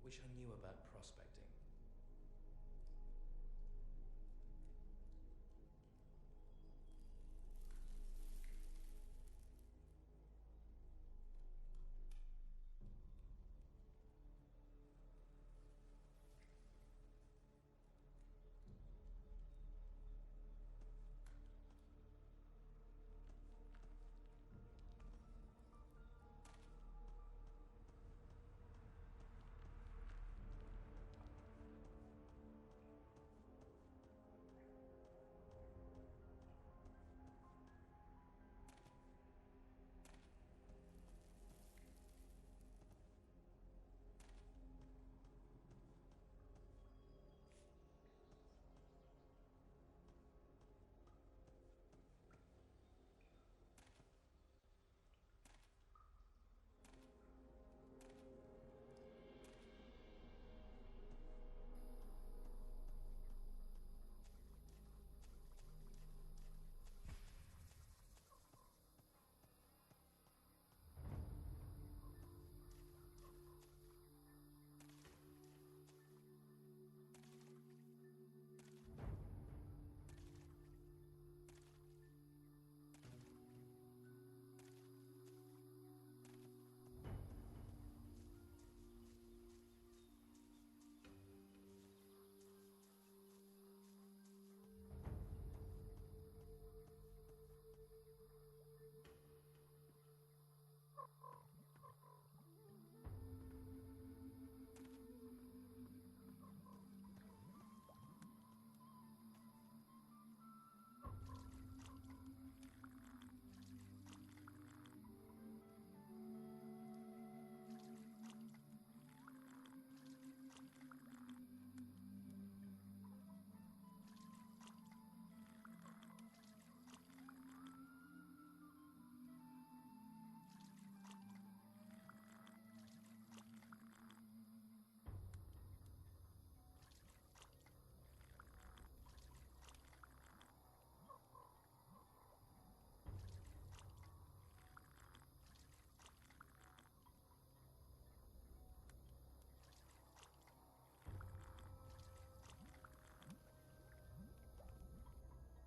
Wish I knew about prospecting.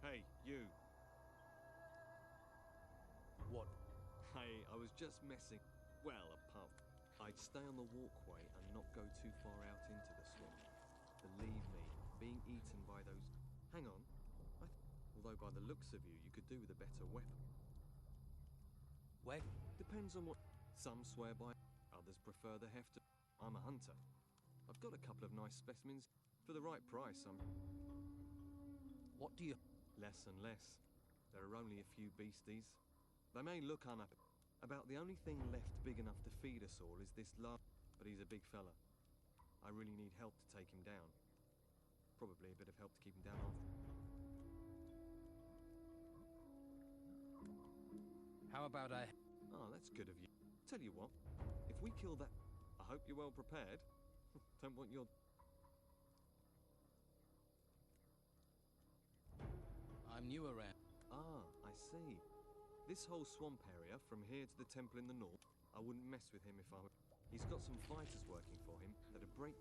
Hey, you. What? Hey, I was just messing. Well, apart. I'd stay on the walkway and not go too far out into the swamp. Believe me, being eaten by those... Hang on. Although by the looks of you, you could do with a better weapon. Where? Depends on what... Some swear by, others prefer the heft. I'm a hunter. I've got a couple of nice specimens. For the right price, I'm... What do you... Less and less. There are only a few beasties. They may look about the only thing left big enough to feed us all is this large... But he's a big fella. I really need help to take him down. Probably a bit of help to keep him down after. How about I... Oh, that's good of you. Tell you what, if we kill that... I hope you're well prepared. Don't want your... I'm new around. Ah, I see. This whole swamp area, from here to the temple in the north, I wouldn't mess with him if I were... He's got some fighters working for him that'd break...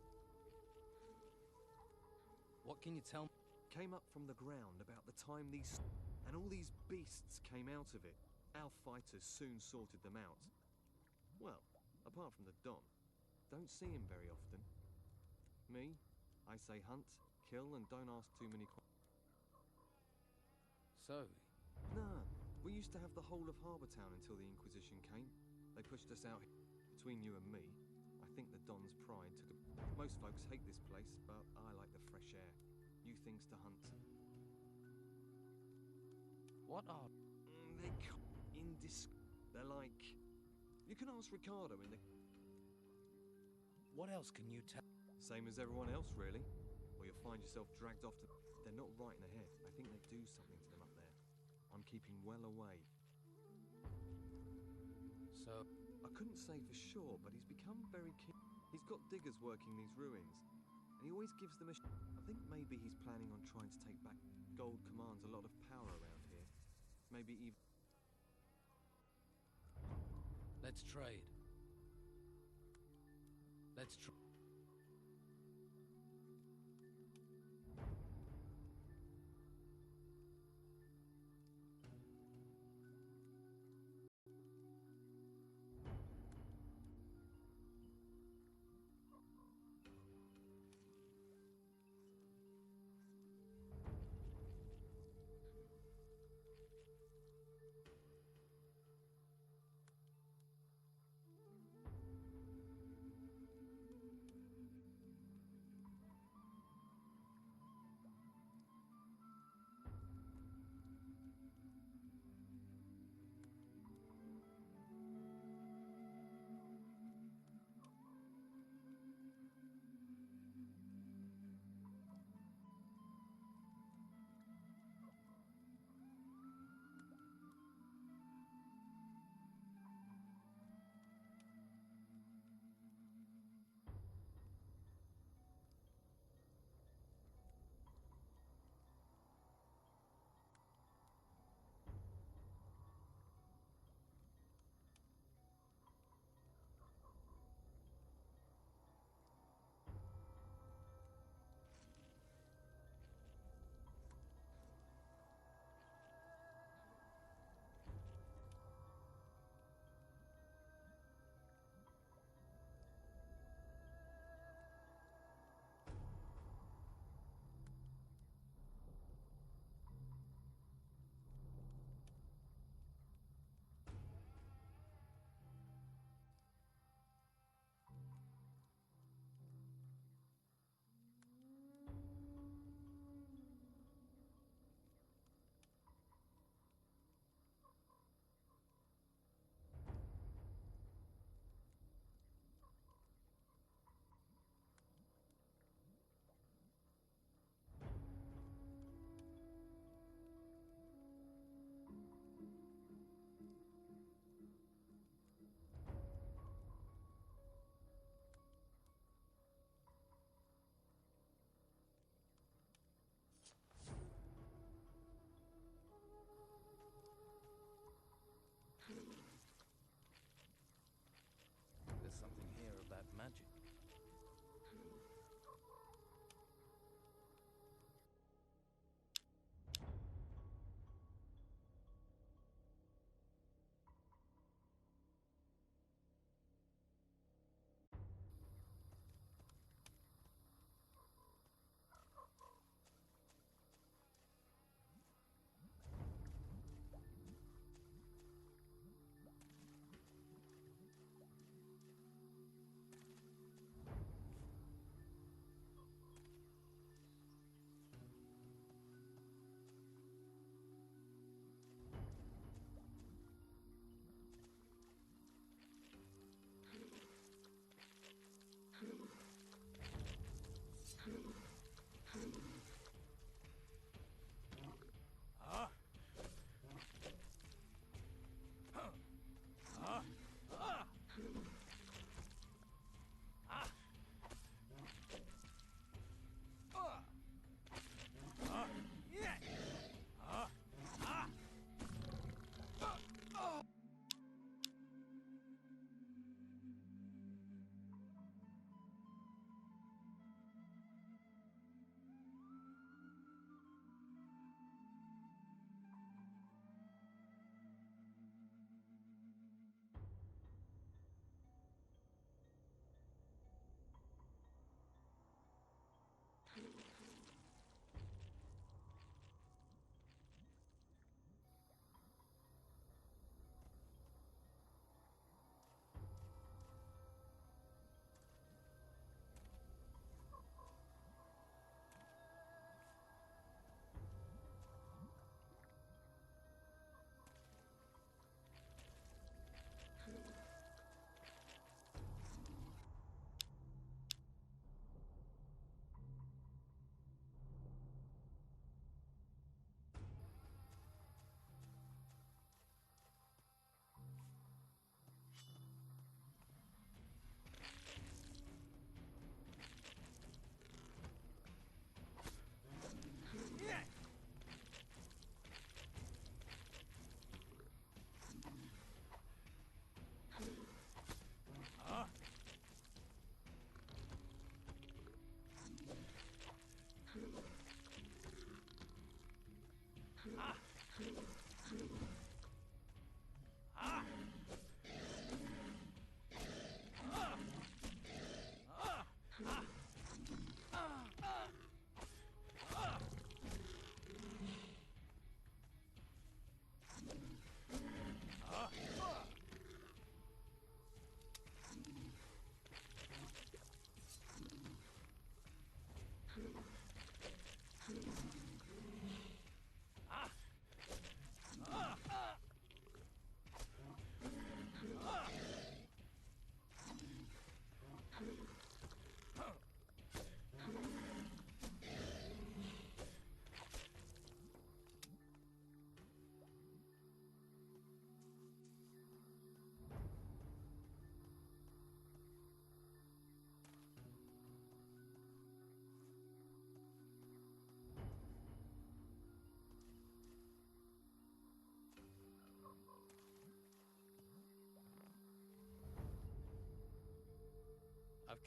What can you tell me? Came up from the ground about the time these... And all these beasts came out of it. Our fighters soon sorted them out. Well, apart from the Don. Don't see him very often. Me? I say hunt, kill, and don't ask too many questions. So... Nah, we used to have the whole of Harbour Town until the Inquisition came. They pushed us out. Between you and me, I think the Don's pride took a... Most folks hate this place, but I like the fresh air. New things to hunt. What are... They're like... You can ask Ricardo in the... What else can you tell? Same as everyone else, really. Or you'll find yourself dragged off to... They're not right in the head. I think they do something to them up there. I'm keeping well away. So... I couldn't say for sure, but he's become very keen. He's got diggers working these ruins, and he always gives them a I think maybe he's planning on trying to take back... Gold commands a lot of power around here. Maybe even... Let's trade. Let's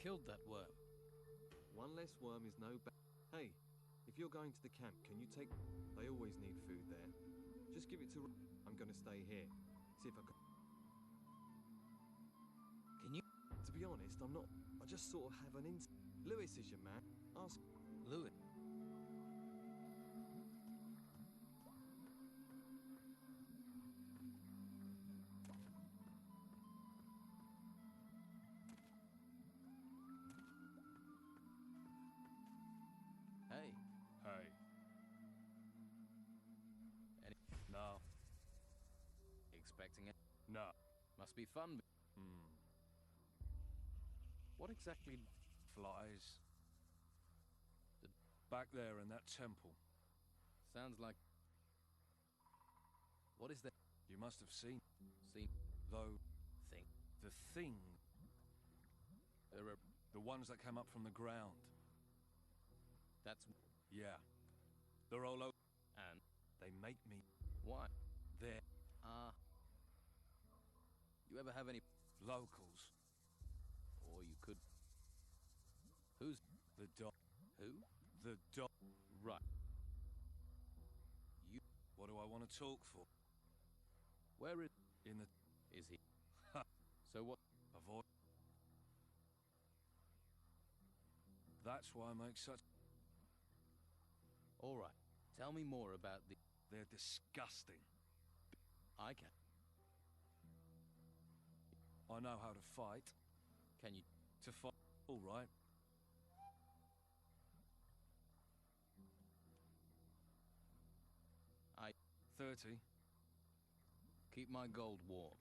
killed that worm. One less worm is no bad. Hey, if you're going to the camp, can you take... They always need food there. Just give it to... I'm gonna stay here. See if I can... Can you... To be honest, I'm not... I just sort of have an Lewis is your man. Ask... Louis? Hey. Hey. Any... No. Expecting it? No. Must be fun. Hmm. What exactly... Flies. Back there in that temple. Sounds like... What is that? You must have seen. Seen... Though... Thing. The thing. There are... The ones that came up from the ground. That's... Yeah. They're all over. And... They make me... Why? They're... You ever have any... Locals. Or you could... Who's... The dog. Who? The dog. Right. You... What do I want to talk for? Where is... In the... Is he? So what... Avoid... That's why I make such... All right. Tell me more about the... They're disgusting. I can. I know how to fight. Can you... To fight... All right. I... 30. Keep my gold warm.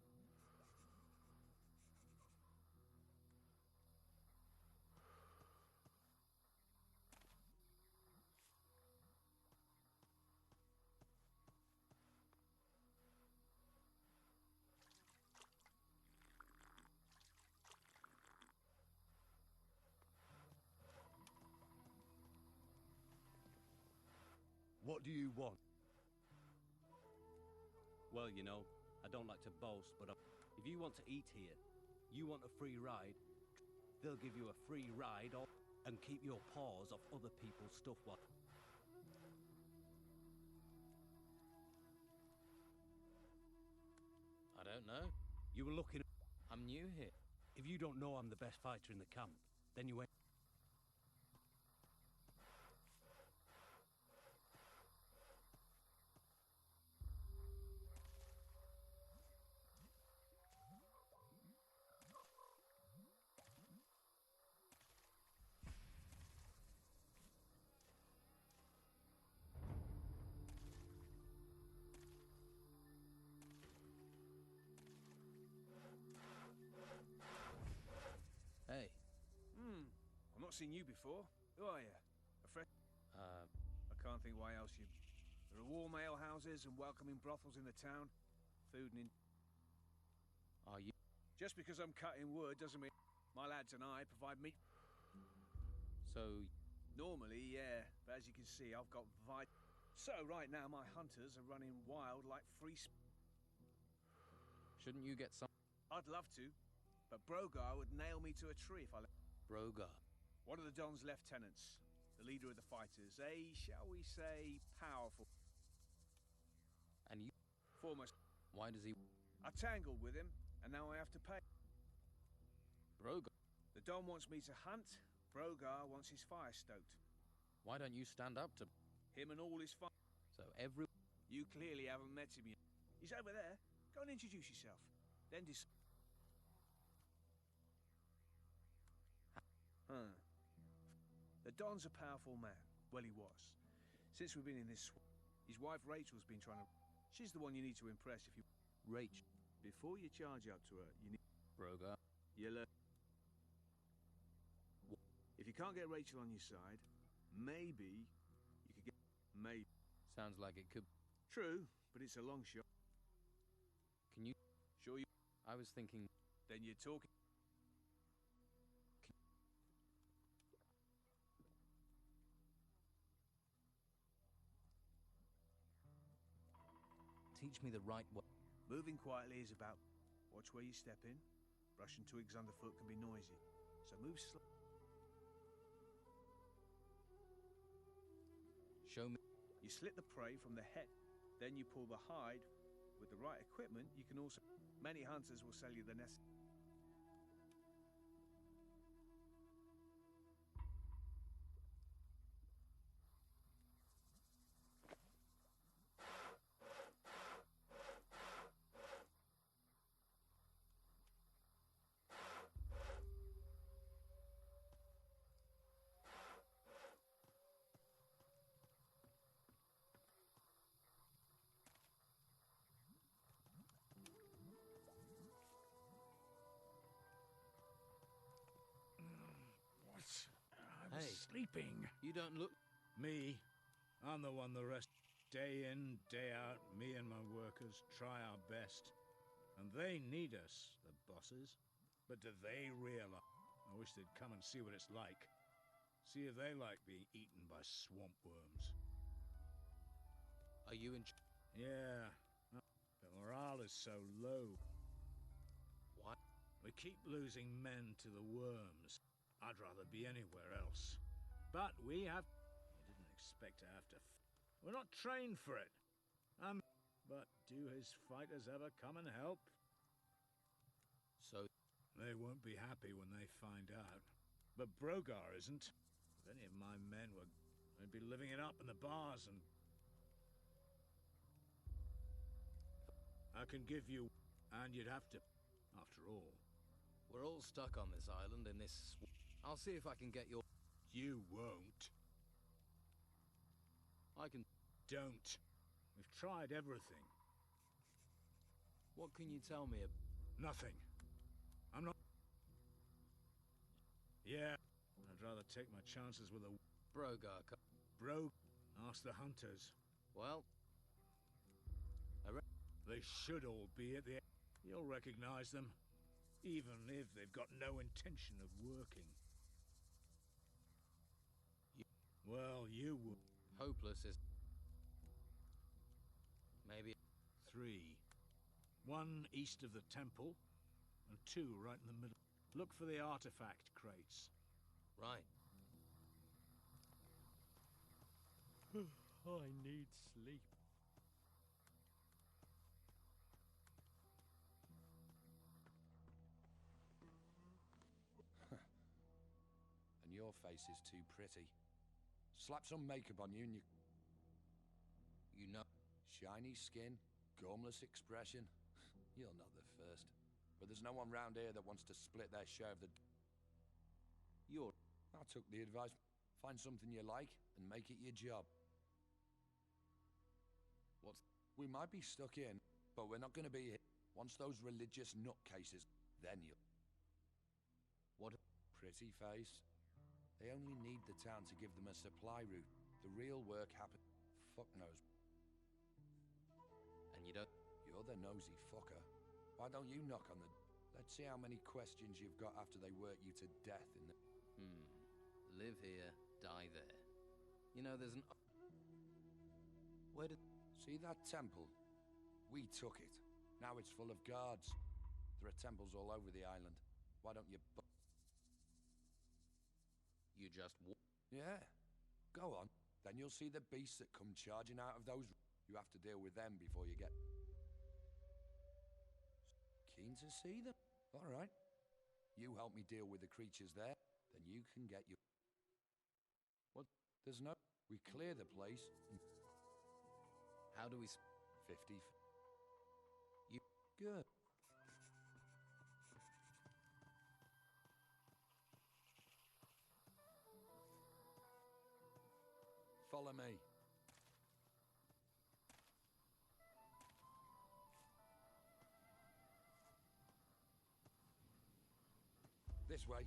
What do you want? Well, you know, I don't like to boast, but if you want to eat here, you want a free ride, they'll give you a free ride and keep your paws off other people's stuff while... I don't know. You were looking... I'm new here. If you don't know I'm the best fighter in the camp, then you ain't... Hey. I've not seen you before. Who are you? A friend? I can't think why else you... There are warm ale houses and welcoming brothels in the town. Food and in... Are you... Just because I'm cutting wood doesn't mean... My lads and I provide meat... So... Normally, yeah. But as you can see, I've got So, right now, my hunters are running wild like free... Shouldn't you get some... I'd love to. But Brogar would nail me to a tree if I... Brogar? One of the Don's lieutenants. The leader of the fighters. A, shall we say, powerful... And you... Foremost... Why does he... I tangled with him, and now I have to pay. Brogar? The Don wants me to hunt. Brogar wants his fire stoked. Why don't you stand up to... Him and all his fire... So every... You clearly haven't met him yet. He's over there. Go and introduce yourself. Then decide. Huh. The Don's a powerful man. Well, he was. Since we've been in this... His wife Rachel's been trying to... She's the one you need to impress if you... Rach... Before you charge up to her, you need... Brogar? You'll... If you can't get Rachel on your side, maybe you could get... Maybe. Sounds like it could... True, but it's a long shot. Can you... Sure you... I was thinking... Then you're talking... Teach me the right way. Moving quietly is about... Watch where you step in. Brushing twigs underfoot can be noisy. So move slow. Show me. You slit the prey from the head, then you pull the hide. With the right equipment, you can also... Many hunters will sell you the nest. Hey. Sleeping. You don't look. Me, I'm the one the rest. Day in, day out, me and my workers try our best. And they need us, the bosses. But do they realize? I wish they'd come and see what it's like. See if they like being eaten by swamp worms. Are you in? Yeah, the morale is so low. What? We keep losing men to the worms. I'd rather be anywhere else. But we have... You didn't expect to have to... We're not trained for it. But do his fighters ever come and help? So... They won't be happy when they find out. But Brogar isn't. If any of my men were... They'd be living it up in the bars and... I can give you... And you'd have to... After all. We're all stuck on this island in this... I'll see if I can get your... You won't. I can... Don't. We've tried everything. What can you tell me about... Nothing. I'm not... Yeah. I'd rather take my chances with a... Brogar... Bro... Ask the hunters. Well... They should all be at the... You'll recognize them. Even if they've got no intention of working. Well, you would. Hopeless is... Maybe... 3. 1 east of the temple, and 2 right in the middle. Look for the artifact crates. Right. I need sleep. And your face is too pretty. Slap some makeup on you and you... You know... Shiny skin, gormless expression. You're not the first. But there's no one round here that wants to split their share of the... I took the advice. Find something you like and make it your job. We might be stuck in, but we're not going to be here. Once those religious nutcases, then you'll... What? Pretty face. They only need the town to give them a supply route. The real work happens... Fuck knows. And you don't... You're the nosy fucker. Why don't you knock on the... Let's see how many questions you've got after they work you to death in the... Live here, die there. You know, there's an... Where did... See that temple? We took it. Now it's full of guards. There are temples all over the island. Why don't you... You just... Yeah. Go on. Then you'll see the beasts that come charging out of those... You have to deal with them before you get... Keen to see them? All right. You help me deal with the creatures there, then you can get your... What? There's no... We clear the place. How do we... 50... You... Good. Follow me. This way.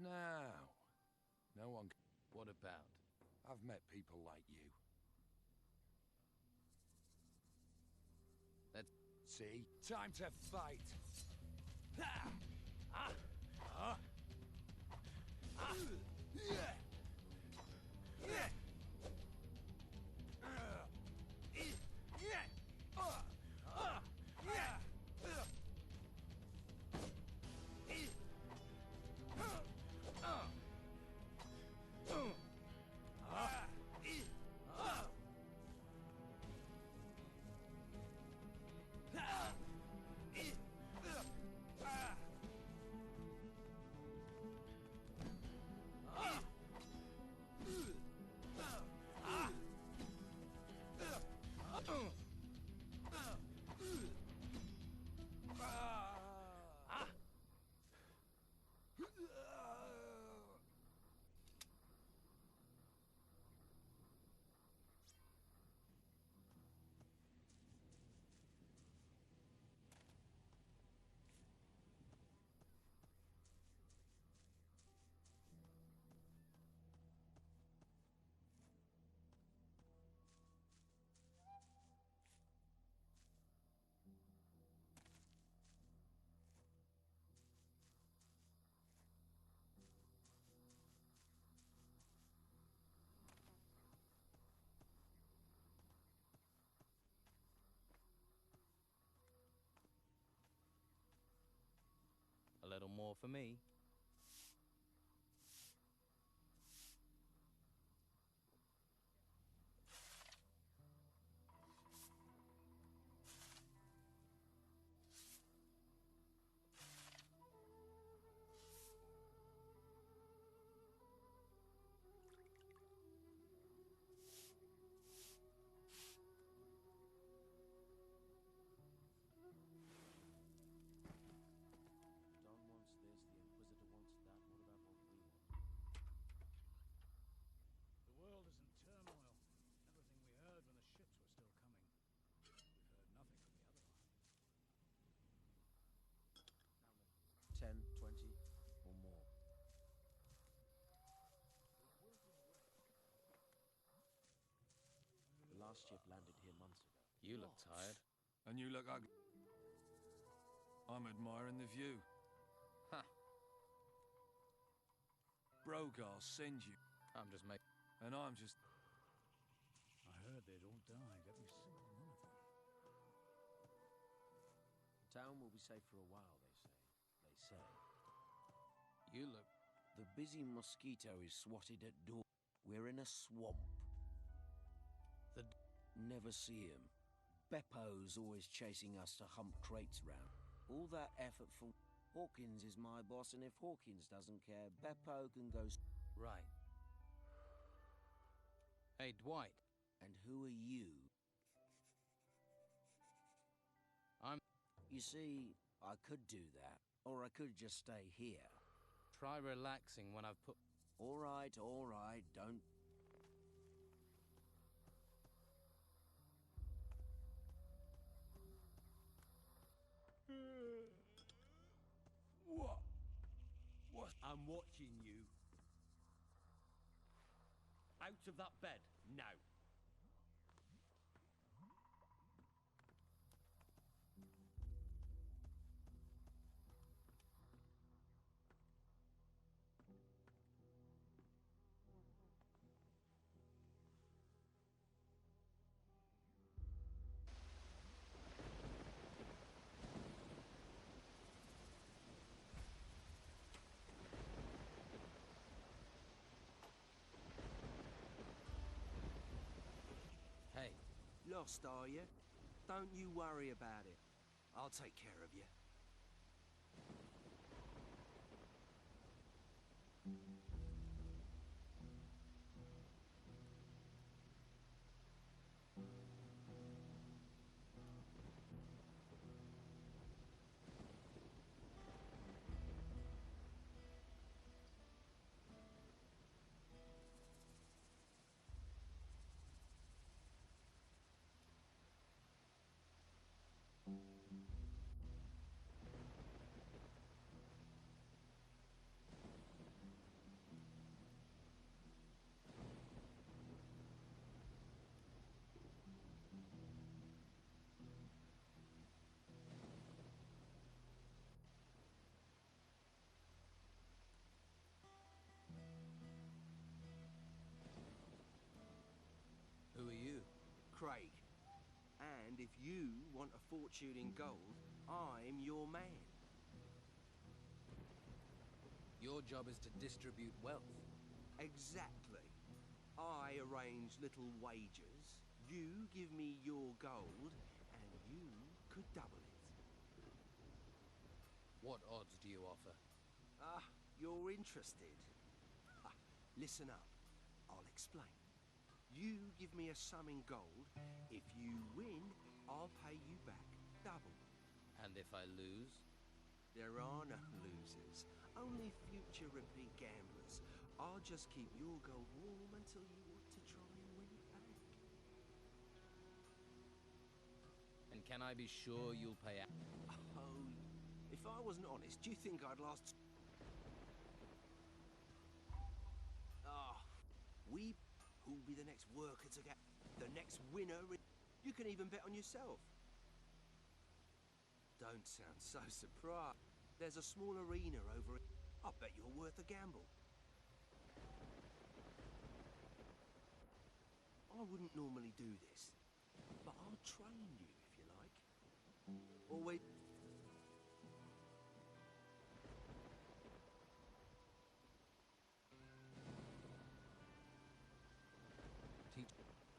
Now, no one... What about? I've met people like you. Let's... See? Time to fight! Ha! Ah! Ah! Ah! more for me. Don wants this, the Inquisitor wants that. What about what we want? The world is in turmoil. Everything we heard when the ships were still coming. We've heard nothing from the other army. 10, 20, or more. The last ship landed here months ago. You look tired. And you look ugly. I'm admiring the view. Ha! Brogar sends you, I'm just making... and I'm just... I heard they'd all died, every single one of them. The town will be safe for a while, they say. They say. You look... The busy mosquito is swatted at door. We're in a swamp. The... Never see him. Beppo's always chasing us to hump crates round. All that effort for... Hawkins is my boss, and if Hawkins doesn't care, Beppo can go... Right. Hey, Dwight. And who are you? I'm... You see, I could do that, or I could just stay here. Try relaxing when I've put... All right, don't... What? What? I'm watching you. Out of that bed, now. Hey, Lost, are you? Don't you worry about it. I'll take care of you. who are you? Craig. And if you want a fortune in gold, I'm your man. Your job is to distribute wealth. Exactly. I arrange little wagers, you give me your gold, and you could double it. What odds do you offer? Ah, you're interested. Ah, listen up. I'll explain. You give me a sum in gold. If you win, I'll pay you back double. And if I lose? There are no losers, only future repeat gamblers. I'll just keep your gold warm until you want to try and win it back. And can I be sure you'll pay out? Oh, if I wasn't honest, do you think I'd last... Who'll be the next worker to get... The next winner? You can even bet on yourself. Don't sound so surprised. There's a small arena over it. I bet you're worth a gamble. I wouldn't normally do this, but I'll train you if you like. Always...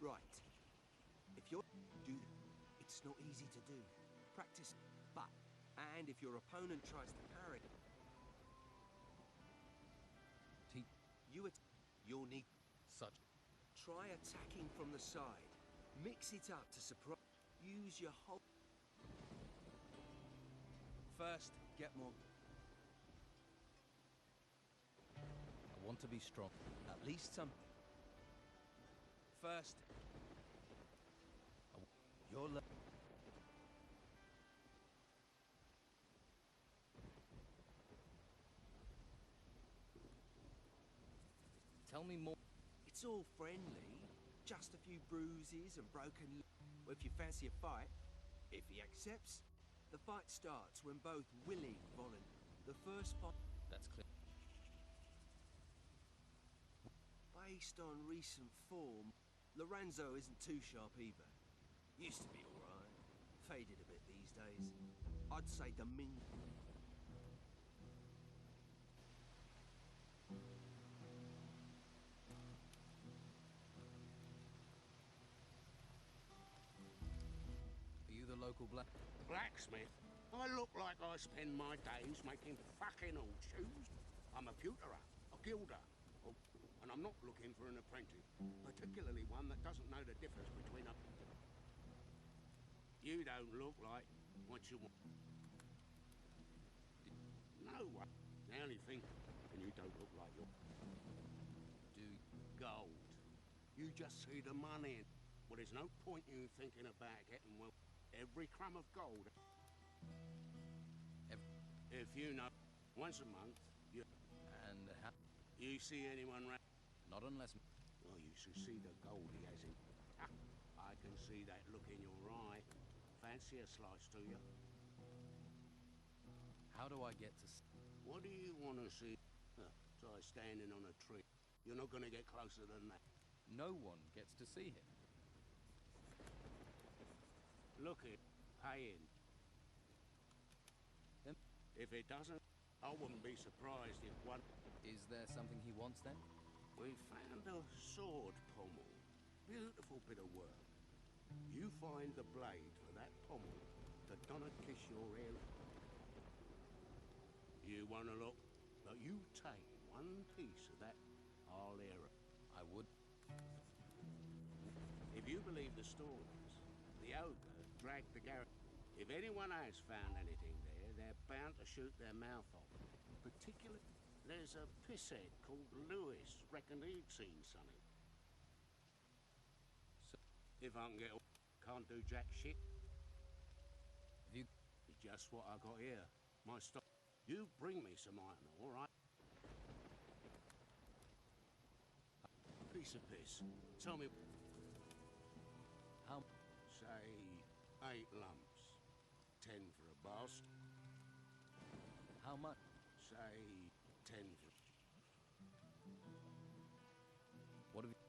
Right. If you're do, it's not easy to do. Practice, but and if your opponent tries to parry, you'll need Such. try attacking from the side. Mix it up to surprise. Use your whole. First, get more. I want to be strong. At least some. First, You're. Tell me more. It's all friendly. Just a few bruises and broken. Well, if you fancy a fight, if he accepts, the fight starts when both willing volunteer. The first fight. That's clear. Based on recent form, Lorenzo isn't too sharp either. Used to be alright. Faded a bit these days. I'd say Domingo. Are you the local Blacksmith? I look like I spend my days making fucking horseshoes. I'm a pewterer, a gilder, and I'm not looking for an apprentice, particularly one that doesn't know the difference between a... You don't look like what you want. No one. The only thing, and you don't look like you're... Do Gold. You just see the money. Well, there's no point you thinking about getting well. Every crumb of gold. If you know, once a month, you... and how? You see anyone Not unless. Well, you should see the gold he has in... Ha, I can see that look in your eye. Fancy a slice, do you? How do I get to? What do you want to see? Try standing on a tree. You're not going to get closer than that. No one gets to see him. Look it, pay him. Then, If it doesn't, I wouldn't be surprised if one... is there something he wants then? We found a sword pommel. Beautiful bit of work. You find the blade for that pommel that donna kiss your hair. You want to look, but you take one piece of that, I'll hear it. I would. If you believe the stories, the ogre dragged the garret. If anyone has found anything there, they're bound to shoot their mouth off. Particularly, there's a pisshead called Lewis. Reckoned he'd seen something. So, if I can get... Can't do jack shit. You... It's just what I got here. My stock. You bring me some iron, all right? Piece of piss. Tell me... How? Say 8 lumps. 10 for a bast. How much? Say 10 for... What have you?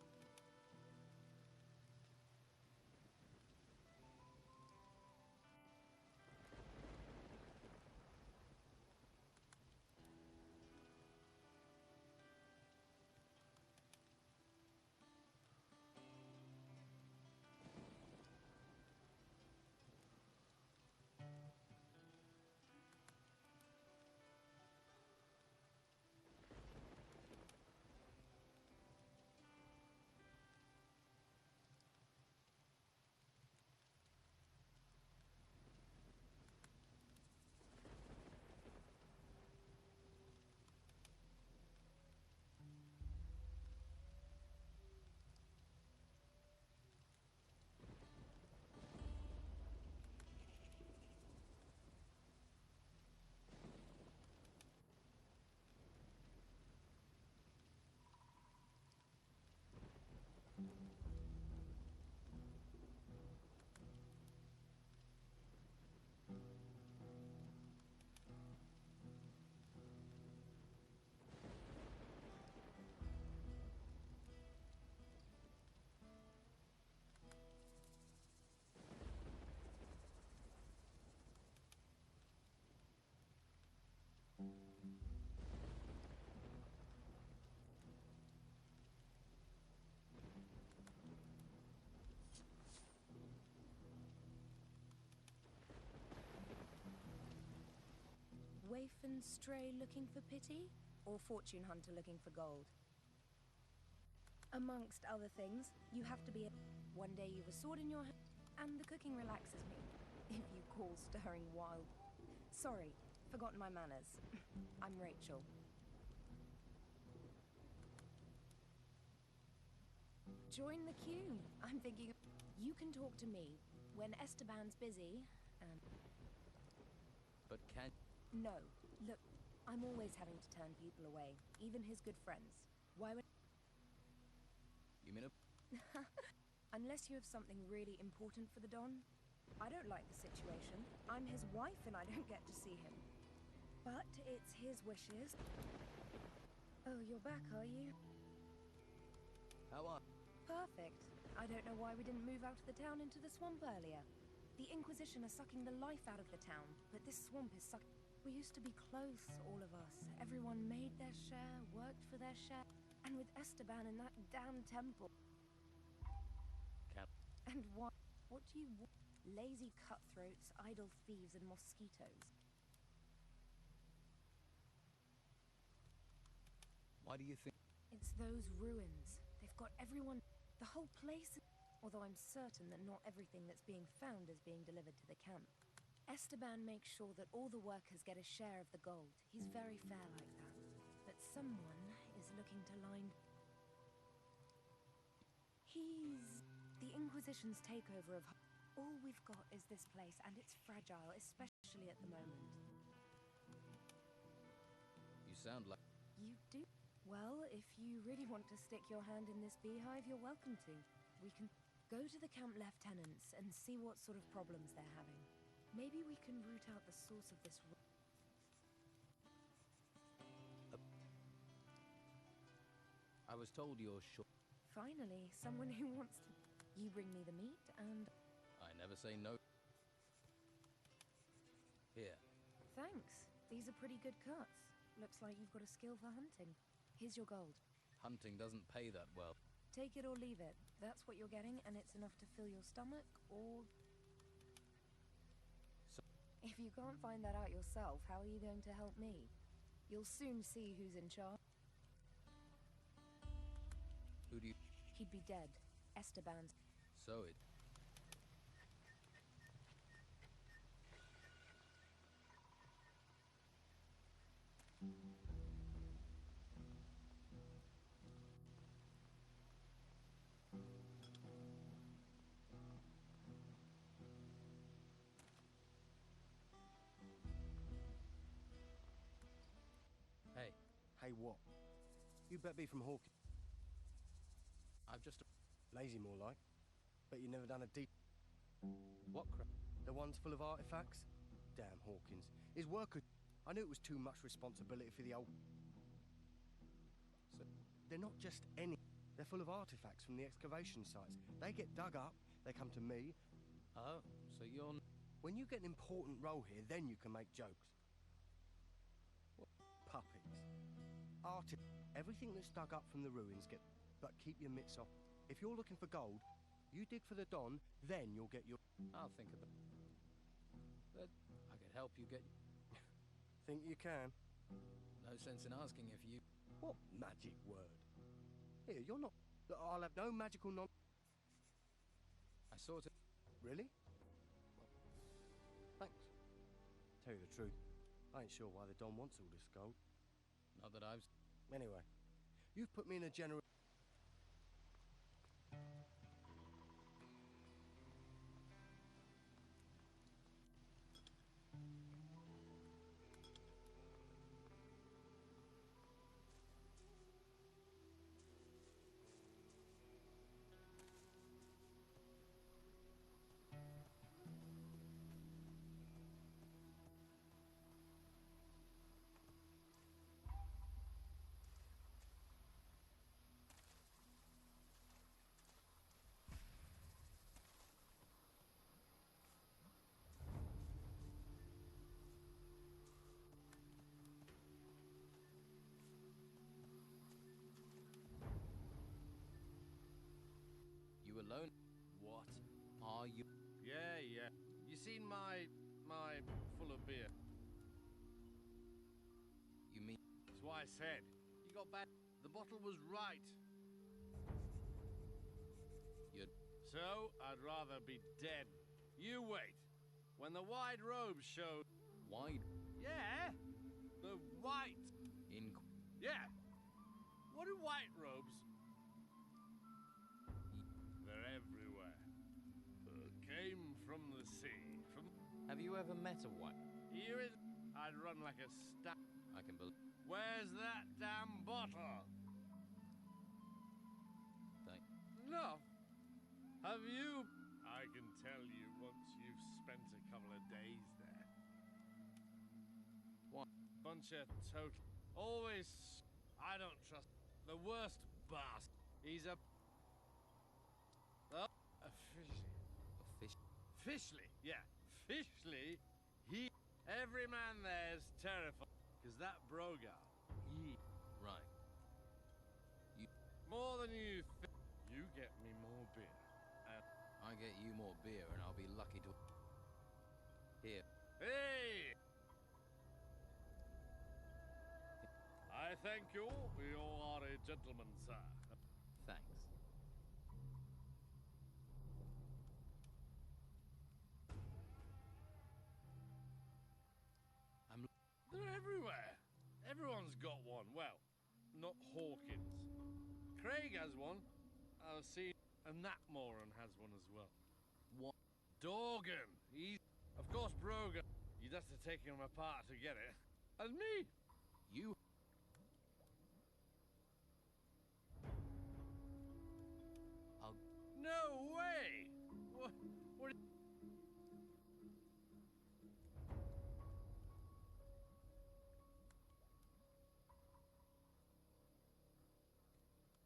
waif and stray looking for pity, or fortune hunter looking for gold? Amongst other things, you have to be one day you've a sword in your hand, and the cooking relaxes me, if you call stirring wild. Sorry, forgotten my manners. I'm Rachel. Join the queue. I'm thinking you can talk to me when Esteban's busy, and... But can... No. Look, I'm always having to turn people away, even his good friends. Why would... You mean a... Unless you have something really important for the Don. I don't like the situation. I'm his wife and I don't get to see him. But it's his wishes. Oh, you're back, are you? How are... Perfect. I don't know why we didn't move out of the town into the swamp earlier. The Inquisition are sucking the life out of the town, but this swamp is We used to be close, all of us. Everyone made their share, worked for their share. And with Esteban in that damn temple... Cap... And what do you want? Lazy cutthroats, idle thieves, and mosquitoes. Why do you think... It's those ruins. They've got everyone... The whole place... Although I'm certain that not everything that's being found is being delivered to the camp. Esteban makes sure that all the workers get a share of the gold. He's very fair like that. But someone is looking to line... He's... The Inquisition's takeover of... All we've got is this place, and it's fragile, especially at the moment. You sound like... You do? Well, if you really want to stick your hand in this beehive, you're welcome to. We can go to the camp lieutenants and see what sort of problems they're having. Maybe we can root out the source of this... I was told you're sure... Finally, someone who wants to... You bring me the meat, and... I never say no. Here. Thanks. These are pretty good cuts. Looks like you've got a skill for hunting. Here's your gold. Hunting doesn't pay that well. Take it or leave it. That's what you're getting, and it's enough to fill your stomach, or... So... If you can't find that out yourself, how are you going to help me? You'll soon see who's in charge. Who do you... He'd be dead. Esteban's... So it... Hey. Hey, what? You bet be from Hawkins. I've just... Lazy, more like. Bet you never done a deep... What crap? The ones full of artifacts? Damn Hawkins. His work could... I knew it was too much responsibility for the old... So... They're not just any... They're full of artifacts from the excavation sites. They get dug up, they come to me. Oh, so you're... When you get an important role here, then you can make jokes. What? Puppies. Everything that's dug up from the ruins get... But keep your mitts off. If you're looking for gold, you dig for the Don, then you'll get your... I'll think of it. But I could help you get... Think you can? No sense in asking if you... What magic word? Here, you're not... I'll have no magical non... I sort of... Really? Thanks. Tell you the truth, I ain't sure why the Don wants all this gold. Not that I've... Anyway, you've put me in a general... You alone? What are you... Yeah. You seen my full of beer? why I said. You got bad. The bottle was right. So, I'd rather be dead. You wait. When the wide robes show... Wide? Yeah! The white... Yeah! What do white robes... They're everywhere. Came from the sea. From... Have you ever met a white? Here is... I'd run like a stat... I can believe... Where's that damn bottle? No. Have you... I can tell you once you've spent a couple of days there. What? Bunch of total... Always... I don't trust... The worst bastard. He's a... Oh, Fishley, yeah. Fishley, he... Every man there's terrified. Because that Brogar, he... Right. You... More than you think. You get me more beer. I get you more beer and I'll be lucky to... Here. Hey! I thank you. You are a gentleman, sir. Thanks. They're everywhere. Everyone's got one. Well, not Hawkins. Craig has one. I've seen... And Natmoran has one as well. What? Dorgan. He's... Of course, Brogan. You'd have to take him apart to get it. And me. You... No way! What?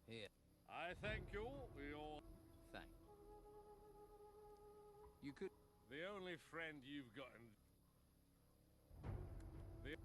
Here. I thank you. We all... Thanks. You could... The only friend you've got in... The...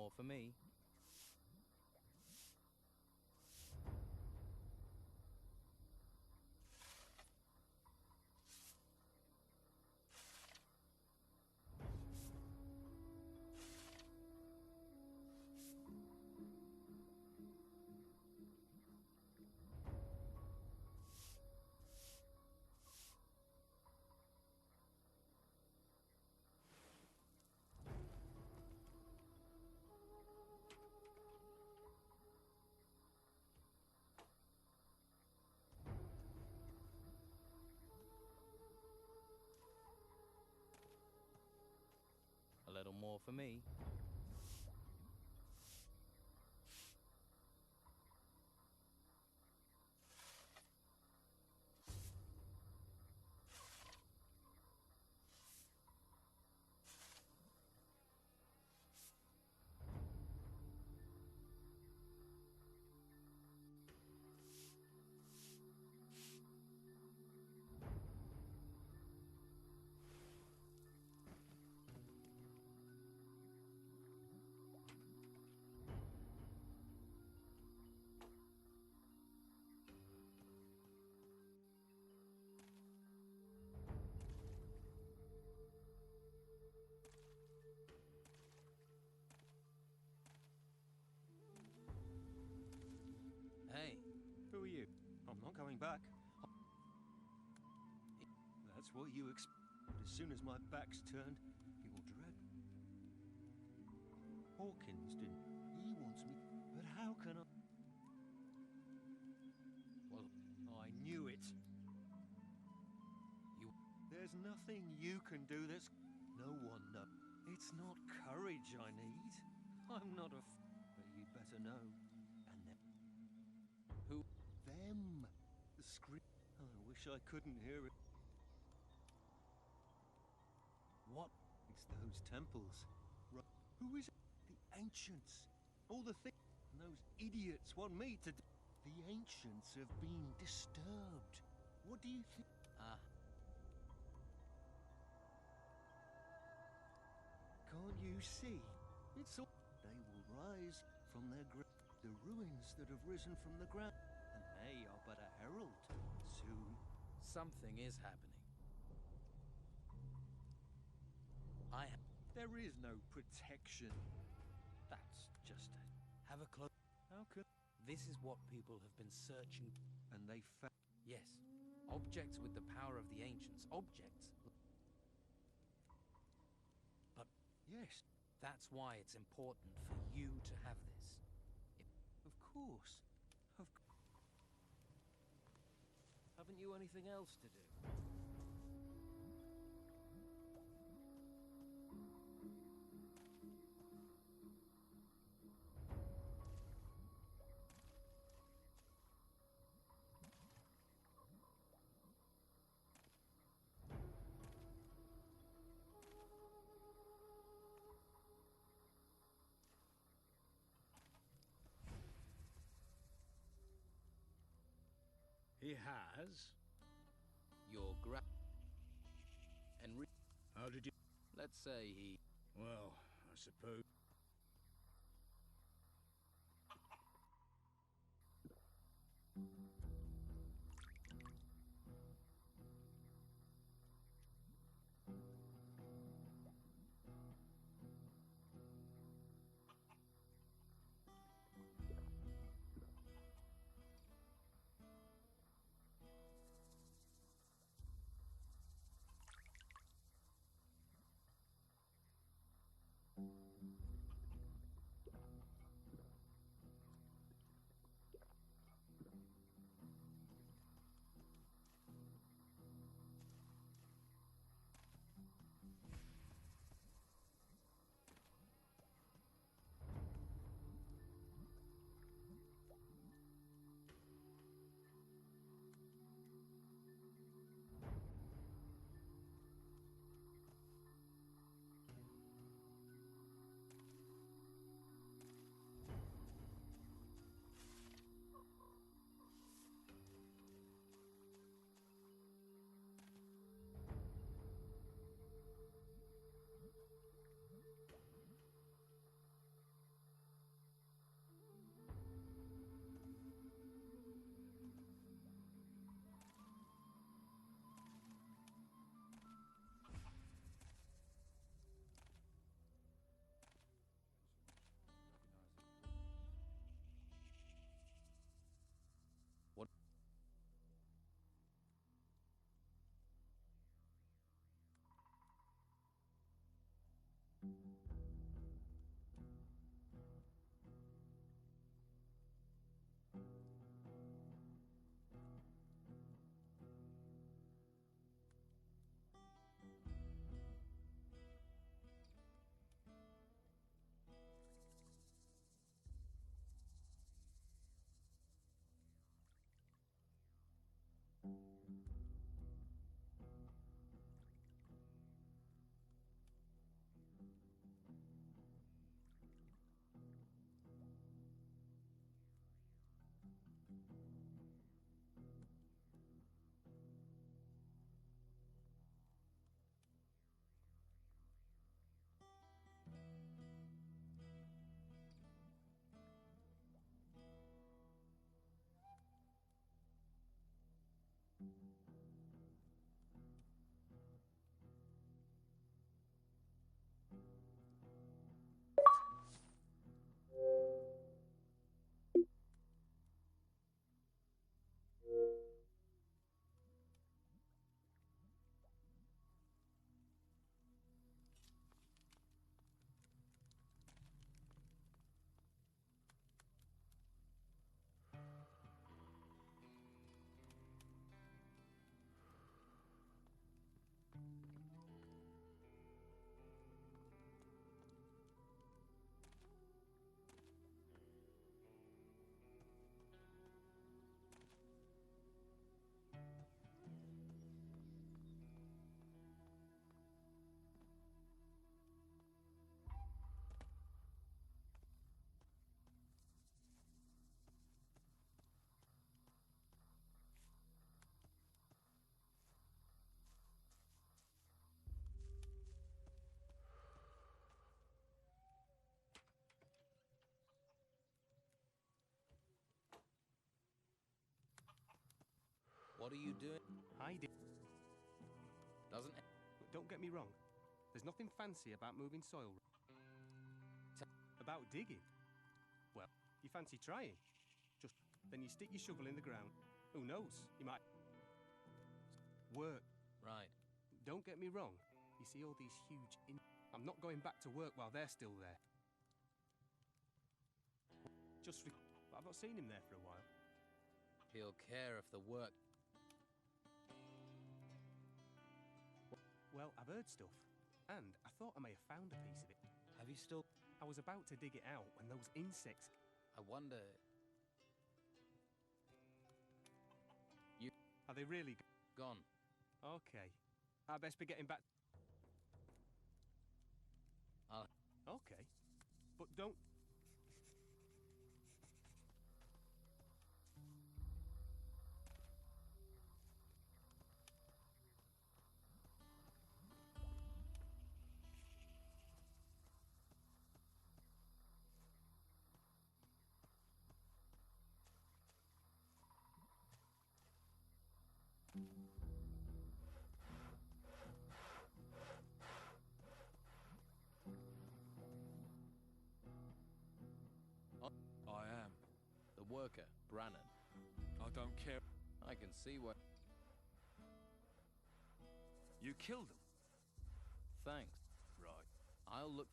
more for me. A little more for me. Hey. Who are you? I'm not going back. That's what you expect. But as soon as my back's turned, you'll dread. Hawkins didn't. He wants me. But how can I? Well, I knew it. There's nothing you can do that's. No one knows. It's not courage I need. I'm not a. But you'd better know. And then. Who? Them. The scream. Oh, I wish I couldn't hear it. What? It's those temples. Right. Who is it? The ancients. All the things. And those idiots want me to. The ancients have been disturbed. What do you think? Can't you see? It's all. They will rise from their the ruins that have risen from the ground, and they are but a herald. Soon, something is happening. There is no protection. That's just a. Have a close. How could? This is what people have been searching. And they found. Yes, objects with the power of the ancients. Objects. But yes, that's why it's important for you to have this. Of course. Haven't you anything else to do? He has? Your How did you... Let's say he... Well, I suppose... What are you doing? Hiding. Doesn't... Don't get me wrong. There's nothing fancy about moving soil. About digging? Well, you fancy trying. Just then you stick your shovel in the ground. Who knows? You might... Work. Right. Don't get me wrong. You see all these huge... I'm not going back to work while they're still there. But I've not seen him there for a while. He'll care if the work... Well, I've heard stuff. And I thought I may have found a piece of it. Have you still... I was about to dig it out when those insects... I wonder... You... Are they really gone? Okay. I best be getting back... Okay. But don't... I am. The worker, Brannon. I don't care. I can see what... You killed him? Thanks. Right. I'll look...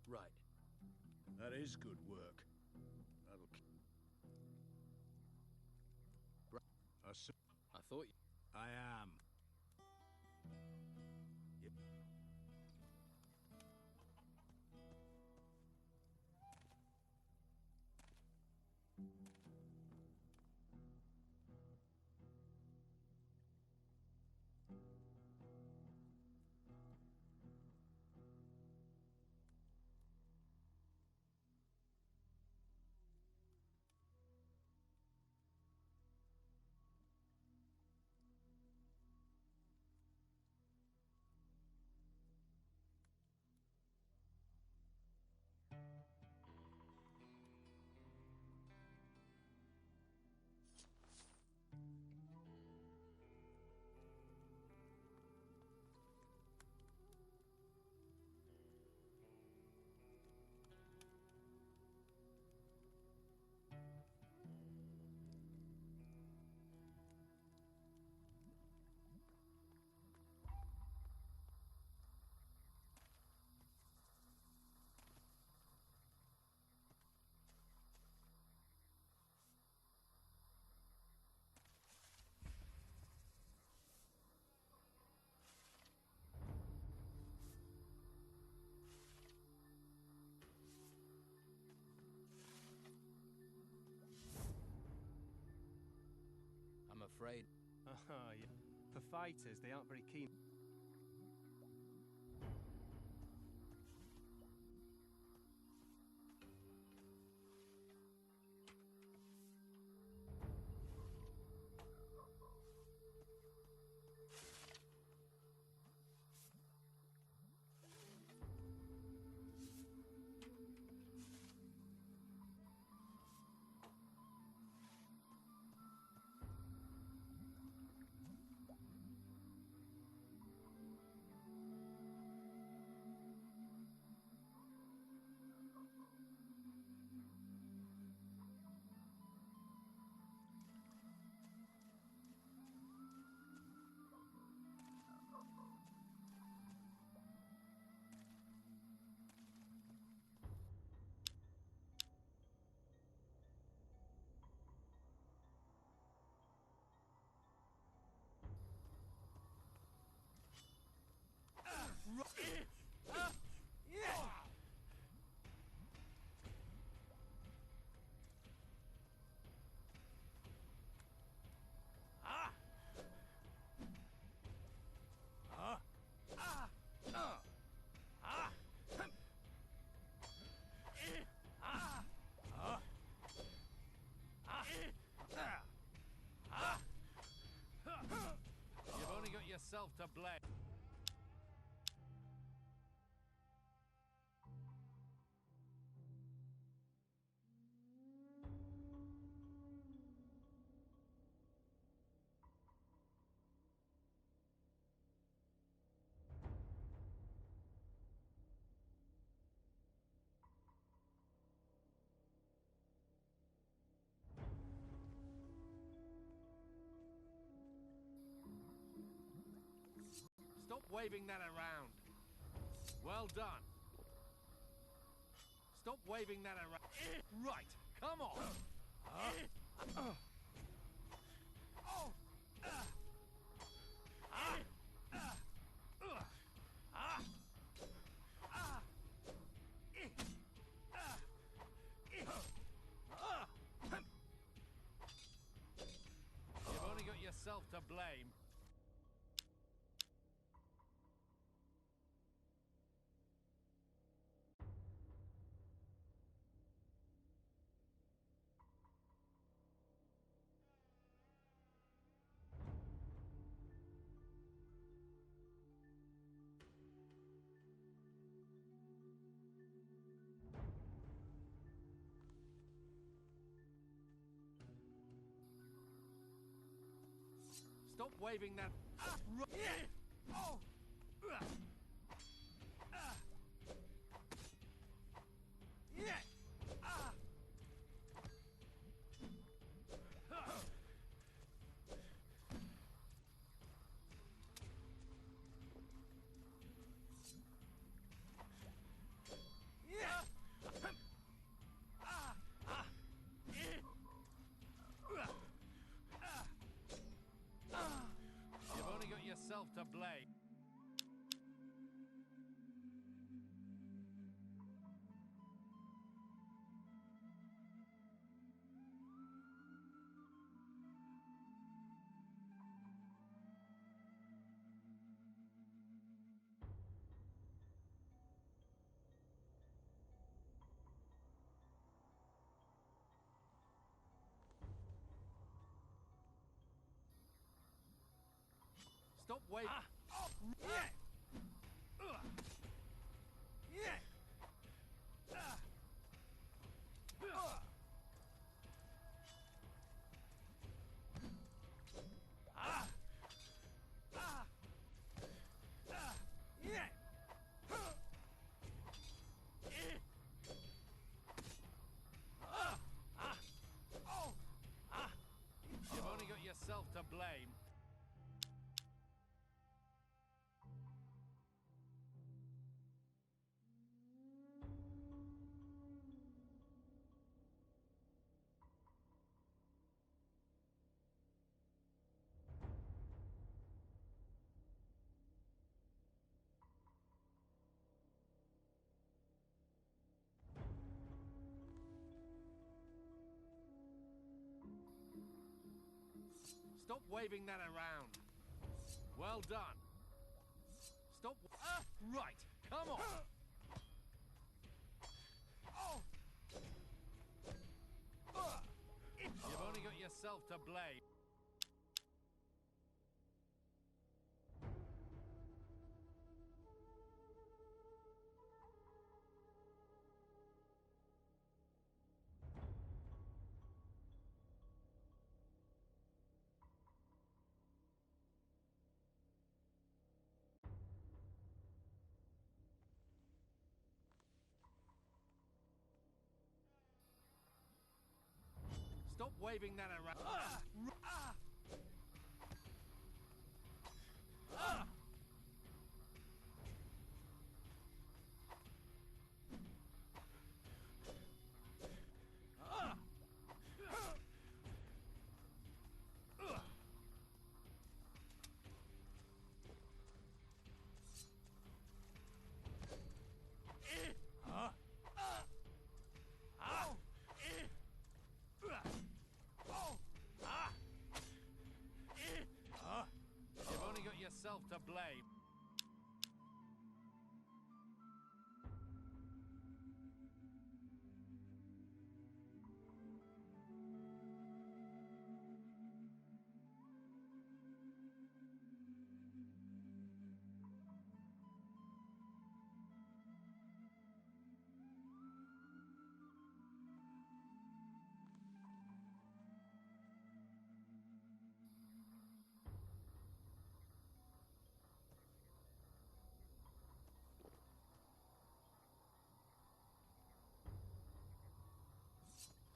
Right. That is good work. That'll... I thought... I am. Yep. afraid. Yeah. For fighters, they aren't very keen. You've only got yourself to blame. Stop waving that around. Well done. Stop waving that around. Right, come on. You've only got yourself to blame. Stop waving that. You've only got yourself to blame. Stop waving. You've only got yourself to blame. Stop waving that around. Well done. Stop. Right. Come on. You've only got yourself to blame. Stop waving that around. You've only got yourself to blame.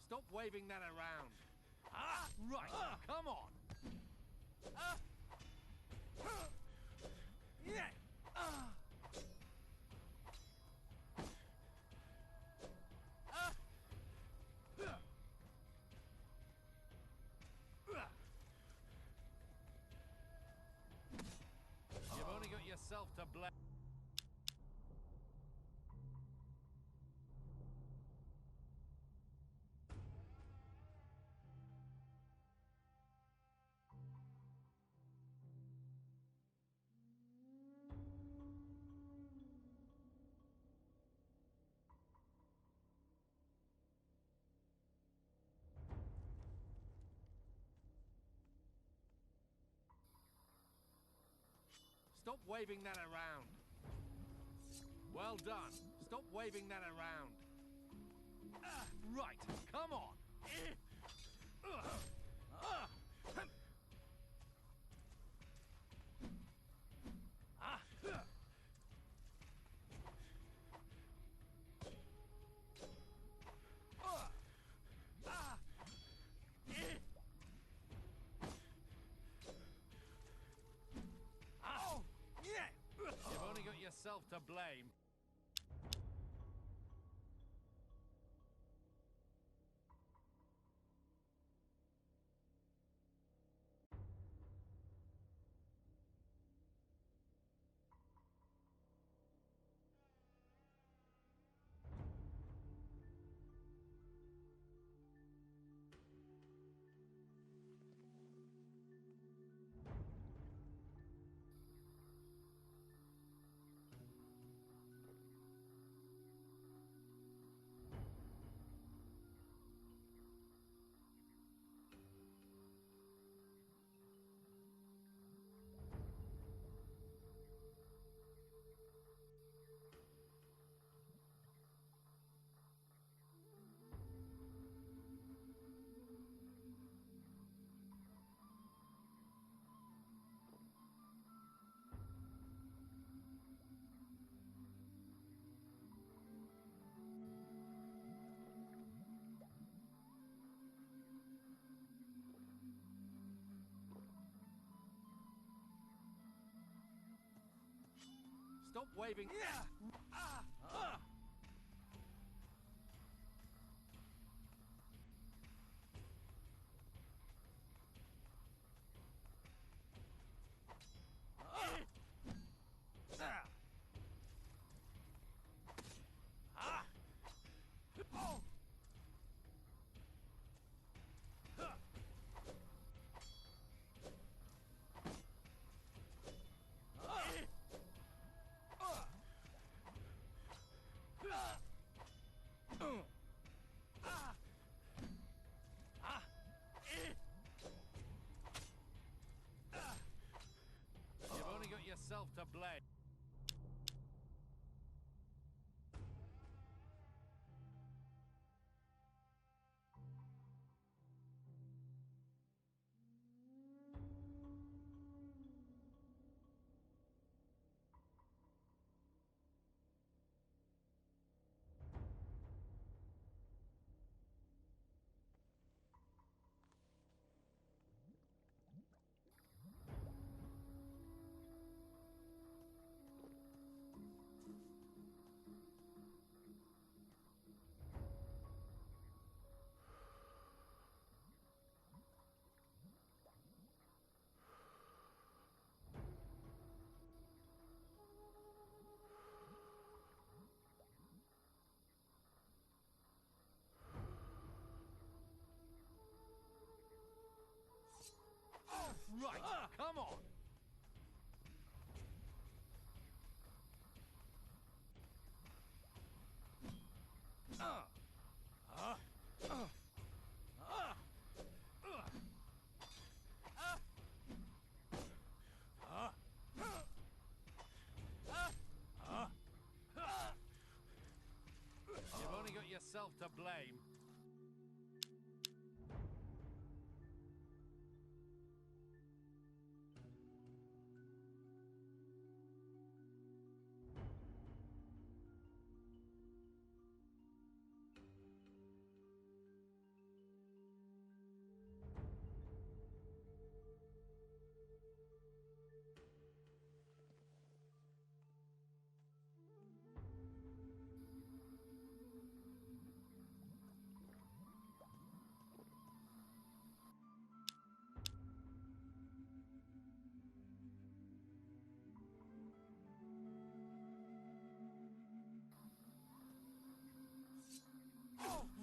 Stop waving that around. Right. Come on. Yeah. You've only got yourself to blame. Stop waving that around. Well done. Stop waving that around. Right. Come on. You've only got yourself to blame. Stop waving. right, come on! You've only got yourself to blame.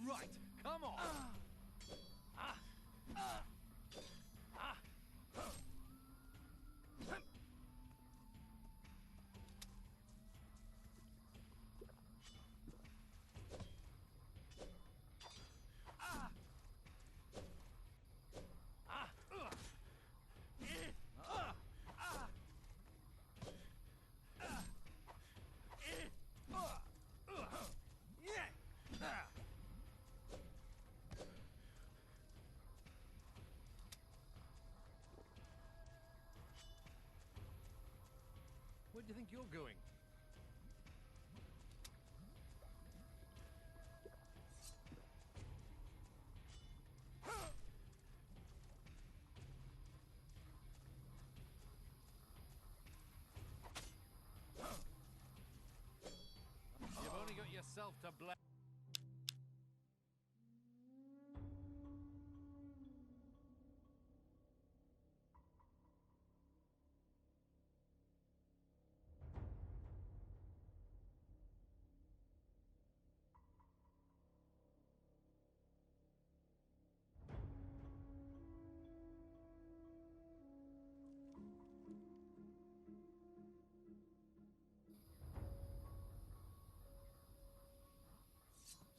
Right, come on! Where do you think you're going? You've only got yourself to blame.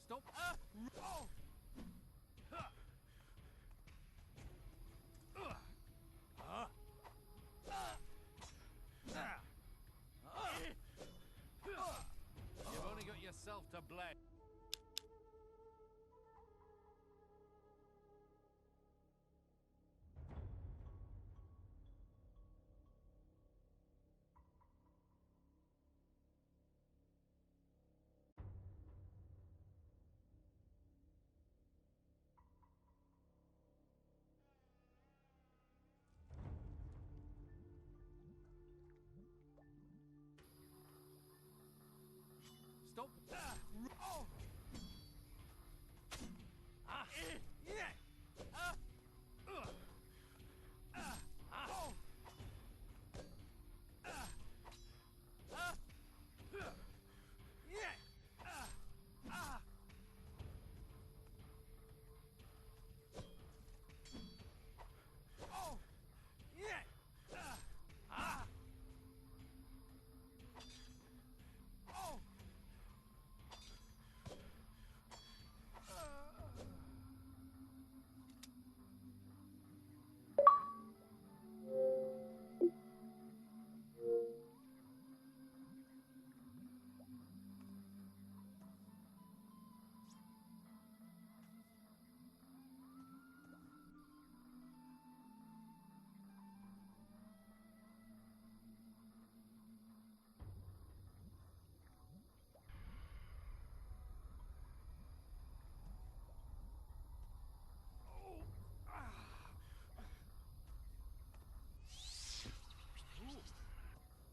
Stop! Oh! You've only got yourself to blame. Stop! Oh! Yeah!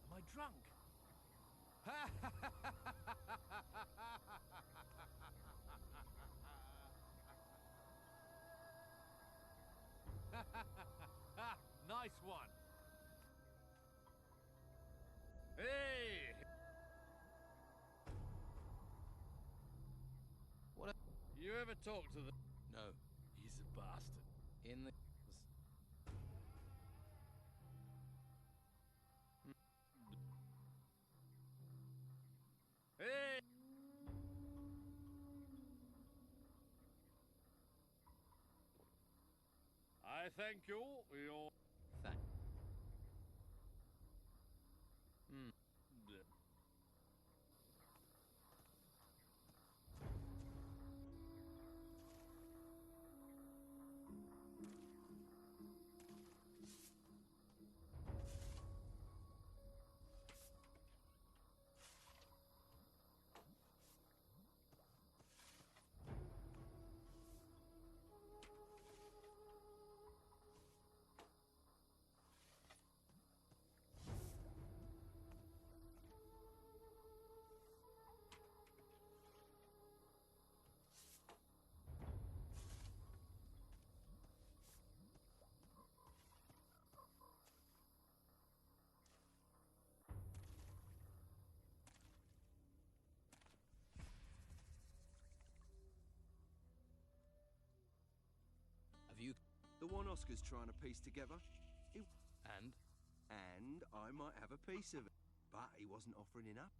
Am I drunk? Nice one. Hey! What? You ever talk to the... No. He's a bastard. In the... thank you. You're... Thank. Have you... The one Oscar's trying to piece together. And? And I might have a piece of it. But he wasn't offering enough.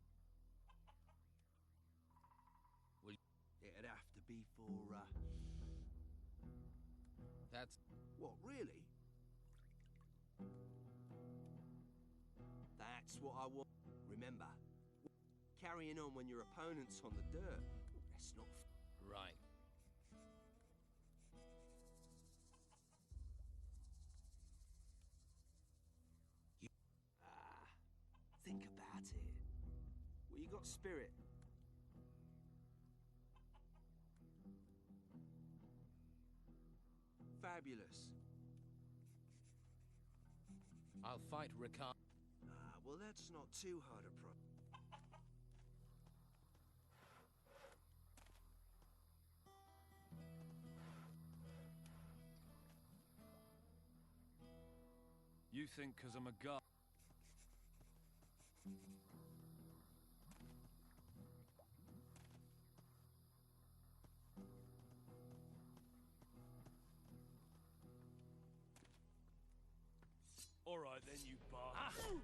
Well, it'd have to be for, That's... What, really? That's what I want. Remember, carrying on when your opponent's on the dirt. That's not... Right. Think about it. Well, you got spirit. Fabulous. I'll fight Ricard. Well, that's not too hard a problem. You think 'cause I'm a guy... All right, then, you bastard.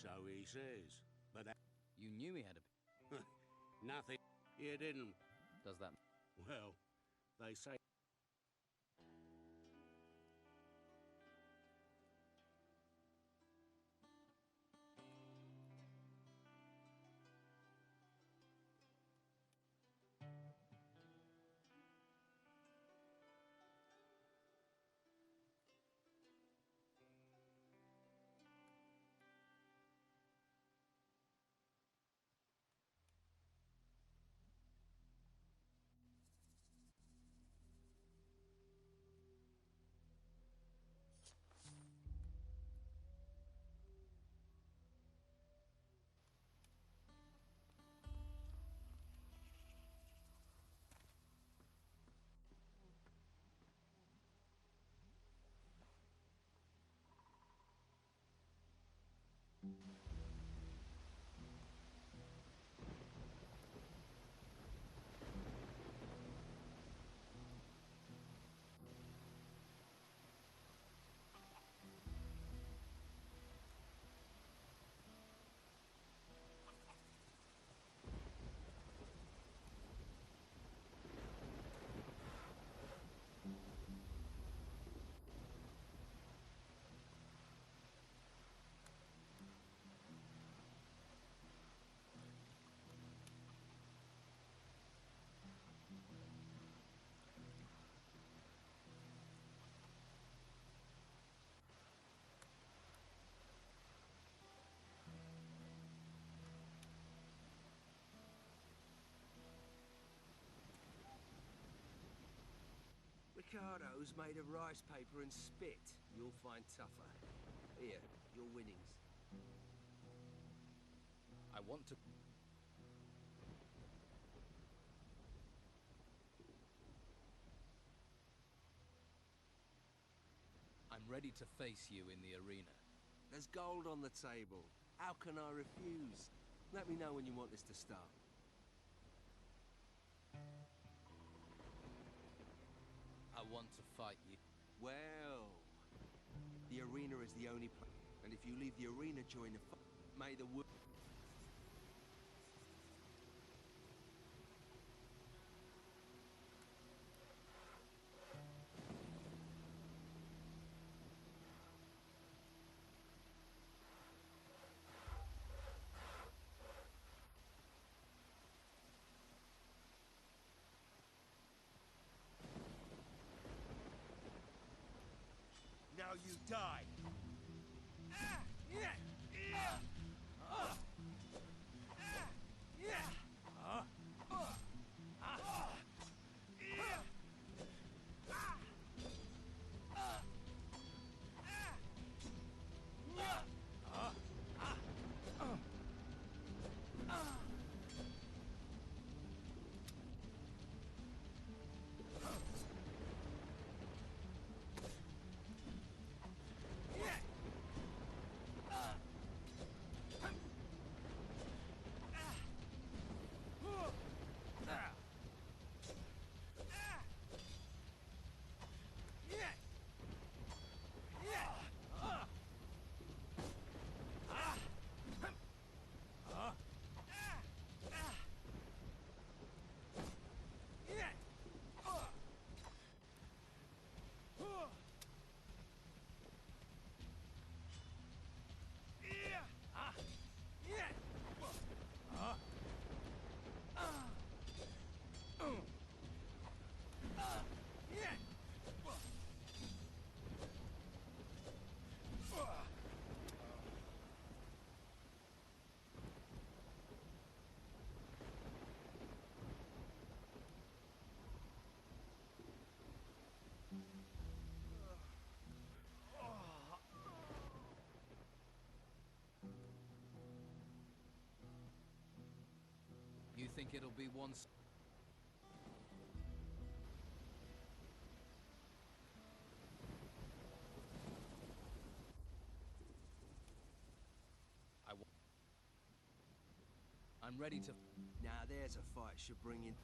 So he says, but You knew he had a... nothing. You didn't. Does that... Well, they say... Ricardo's made of rice paper and spit. You'll find tougher. Here, your winnings. I want to... I'm ready to face you in the arena. There's gold on the table. How can I refuse? Let me know when you want this to start. I want to fight you. Well, the arena is the only place. And if you leave the arena during the fight, may the wood... Now you die! You think it'll be once... I'm ready to... Now there's a fight should bring in...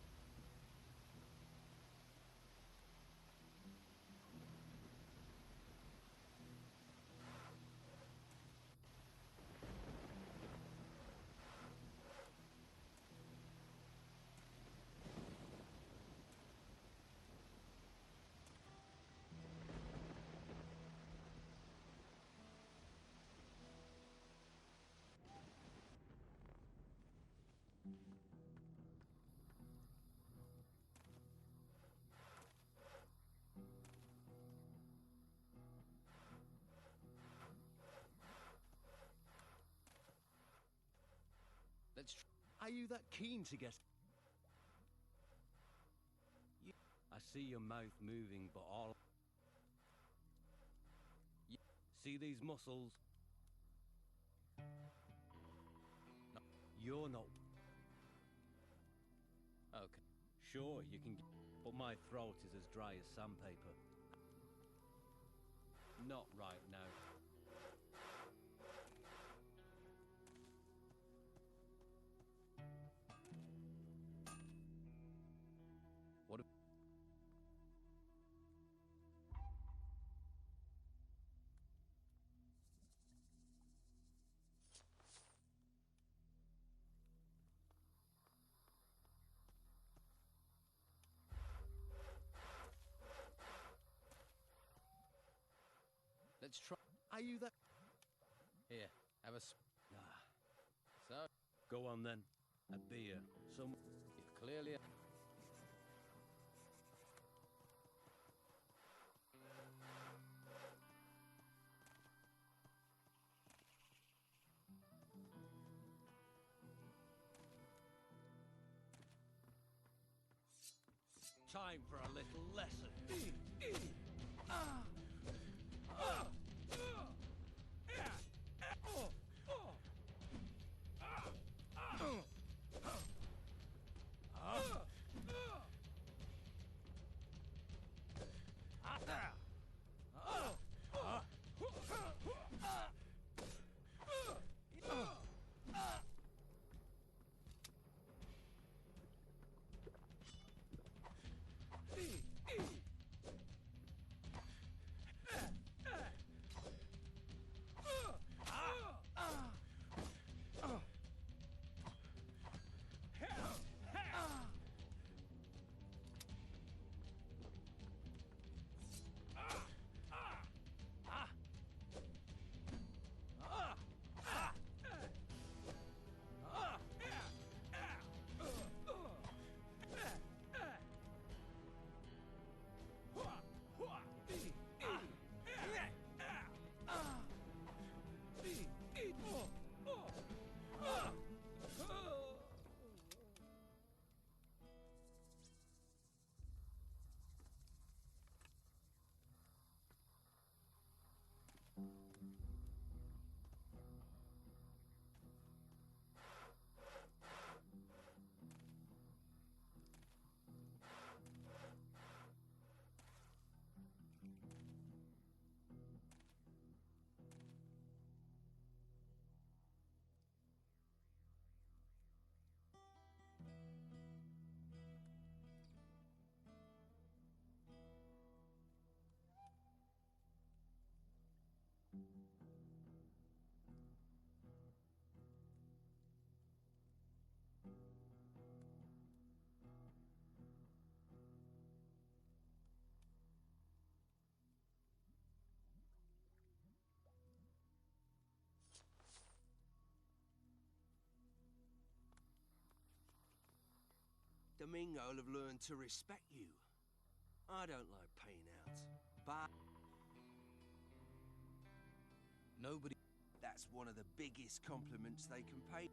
Are you that keen to get... I see your mouth moving, but all... See these muscles? No, you're not... Okay. Sure, you can... But my throat is as dry as sandpaper. Not right now. Let's try... Are you that... Here, have a... So... Go on then. A beer. Some... You've clearly... Time for a little lesson. Domingo will have learned to respect you. I don't like paying out, but Nobody... that's one of the biggest compliments they can pay.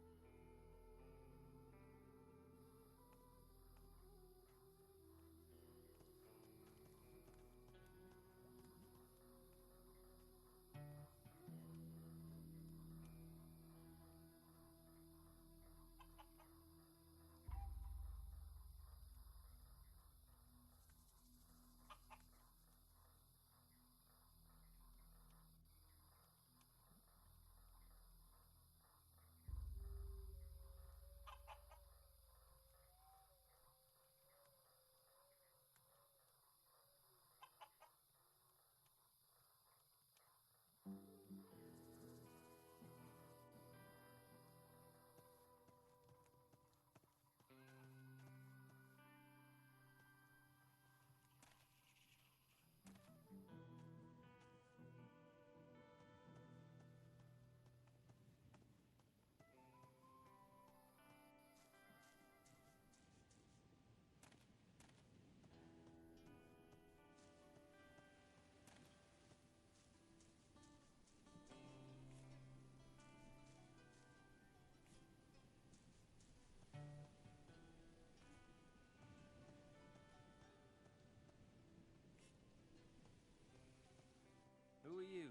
Who are you?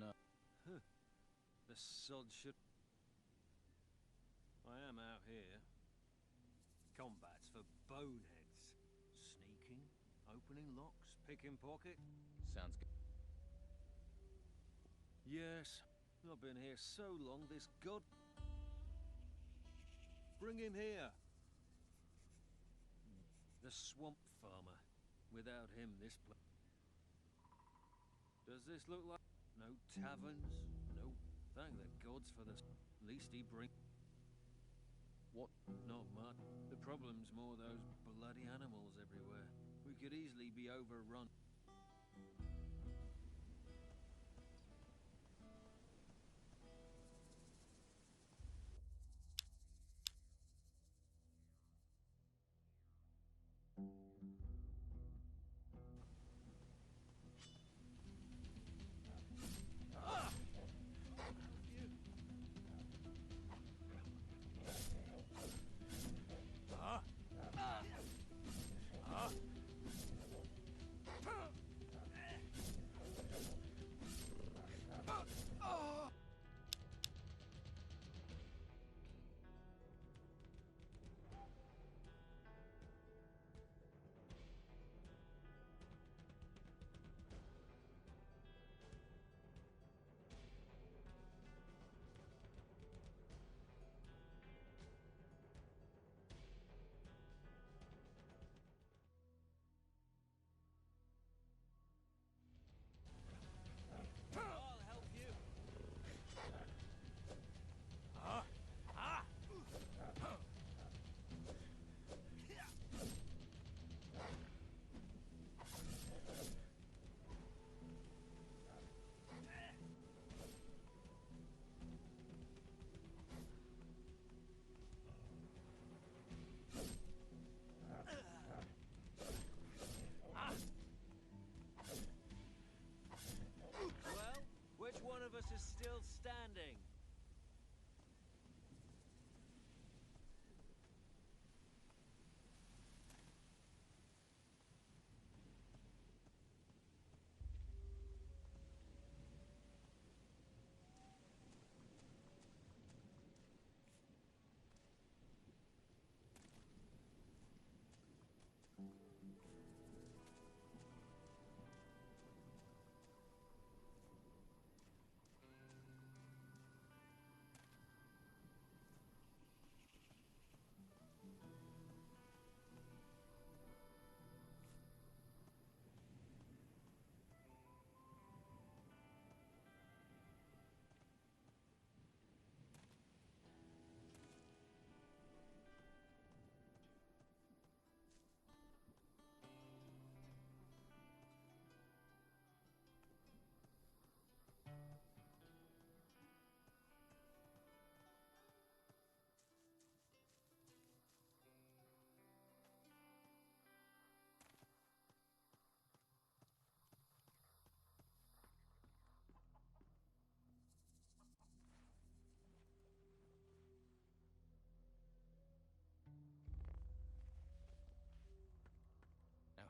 No. Huh. The sod should... I am out here. Combat's for boneheads. Sneaking, opening locks, picking pocket. Sounds good. Yes, I've been here so long, this god... Bring him here! The swamp farmer. Without him, this place... Does this look like... No taverns? No... Thank the gods for this. Least he bring... What? Not much. The problem's more those bloody animals everywhere. We could easily be overrun.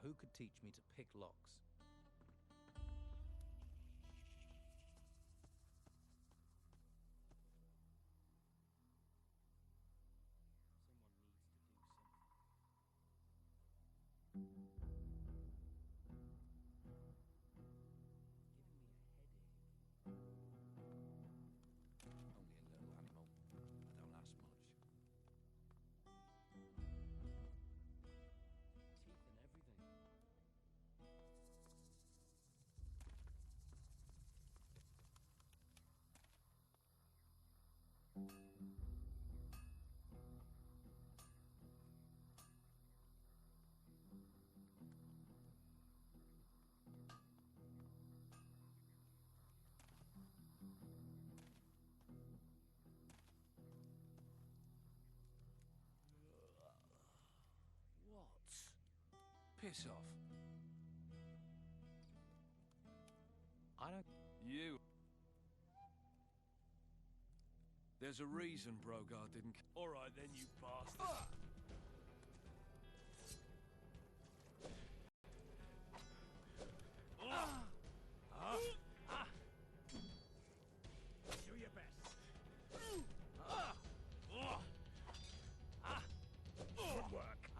who could teach me to pick locks? Piss off. I don't... You. There's a reason Brogard didn't... All right, then, you bastard. Do your best. Good work.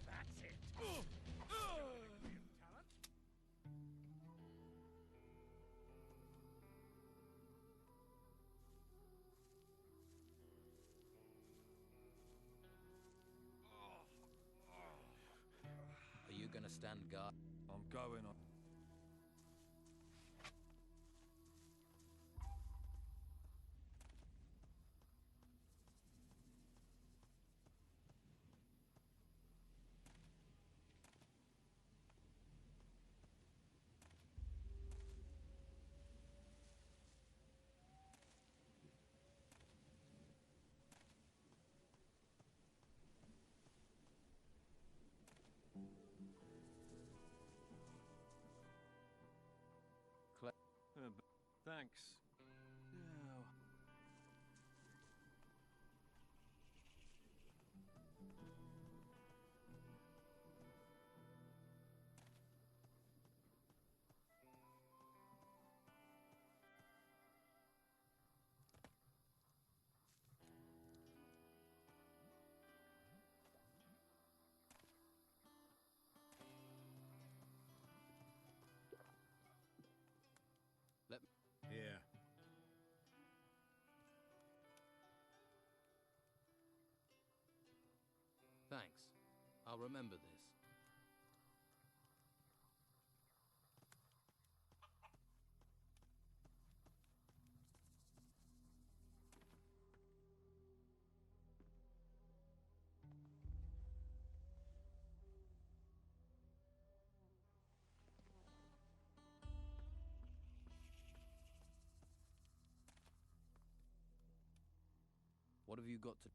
That's it. Talent. Are you gonna stand guard? I'm going on. Thanks. Yeah. Here. Thanks. I'll remember this. What have you got to...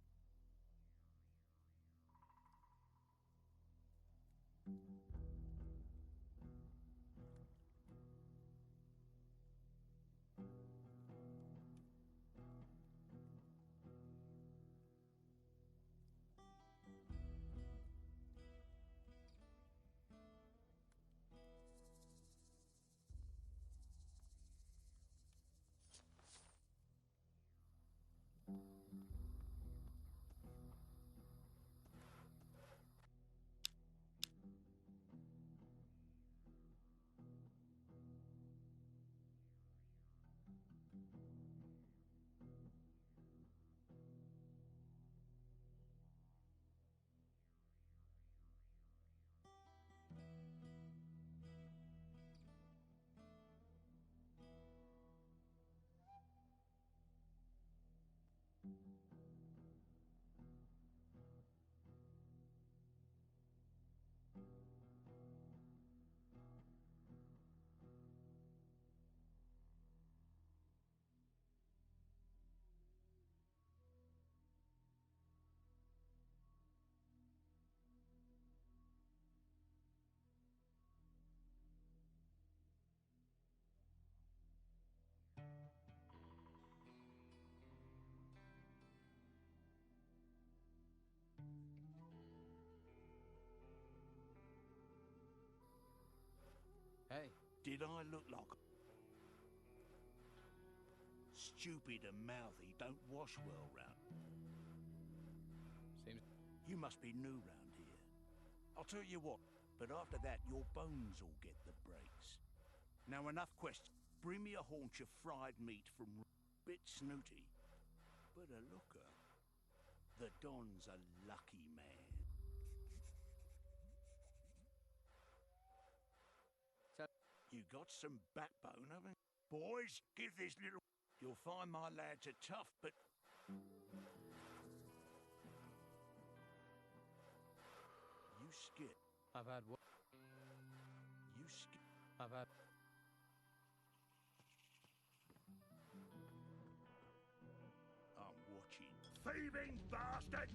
Hey. Did I look like... Stupid and mouthy, don't wash well round. Seems... You must be new round here. I'll tell you what, but after that your bones will get the breaks. Now enough questions. Bring me a haunch of fried meat from... Bit snooty, but a looker. The Don's a lucky man. You got some backbone, haven't you? Boys, give this little... You'll find my lads are tough, but... You skip. I've had what? You skip. I've had... I'm watching. Thieving bastard!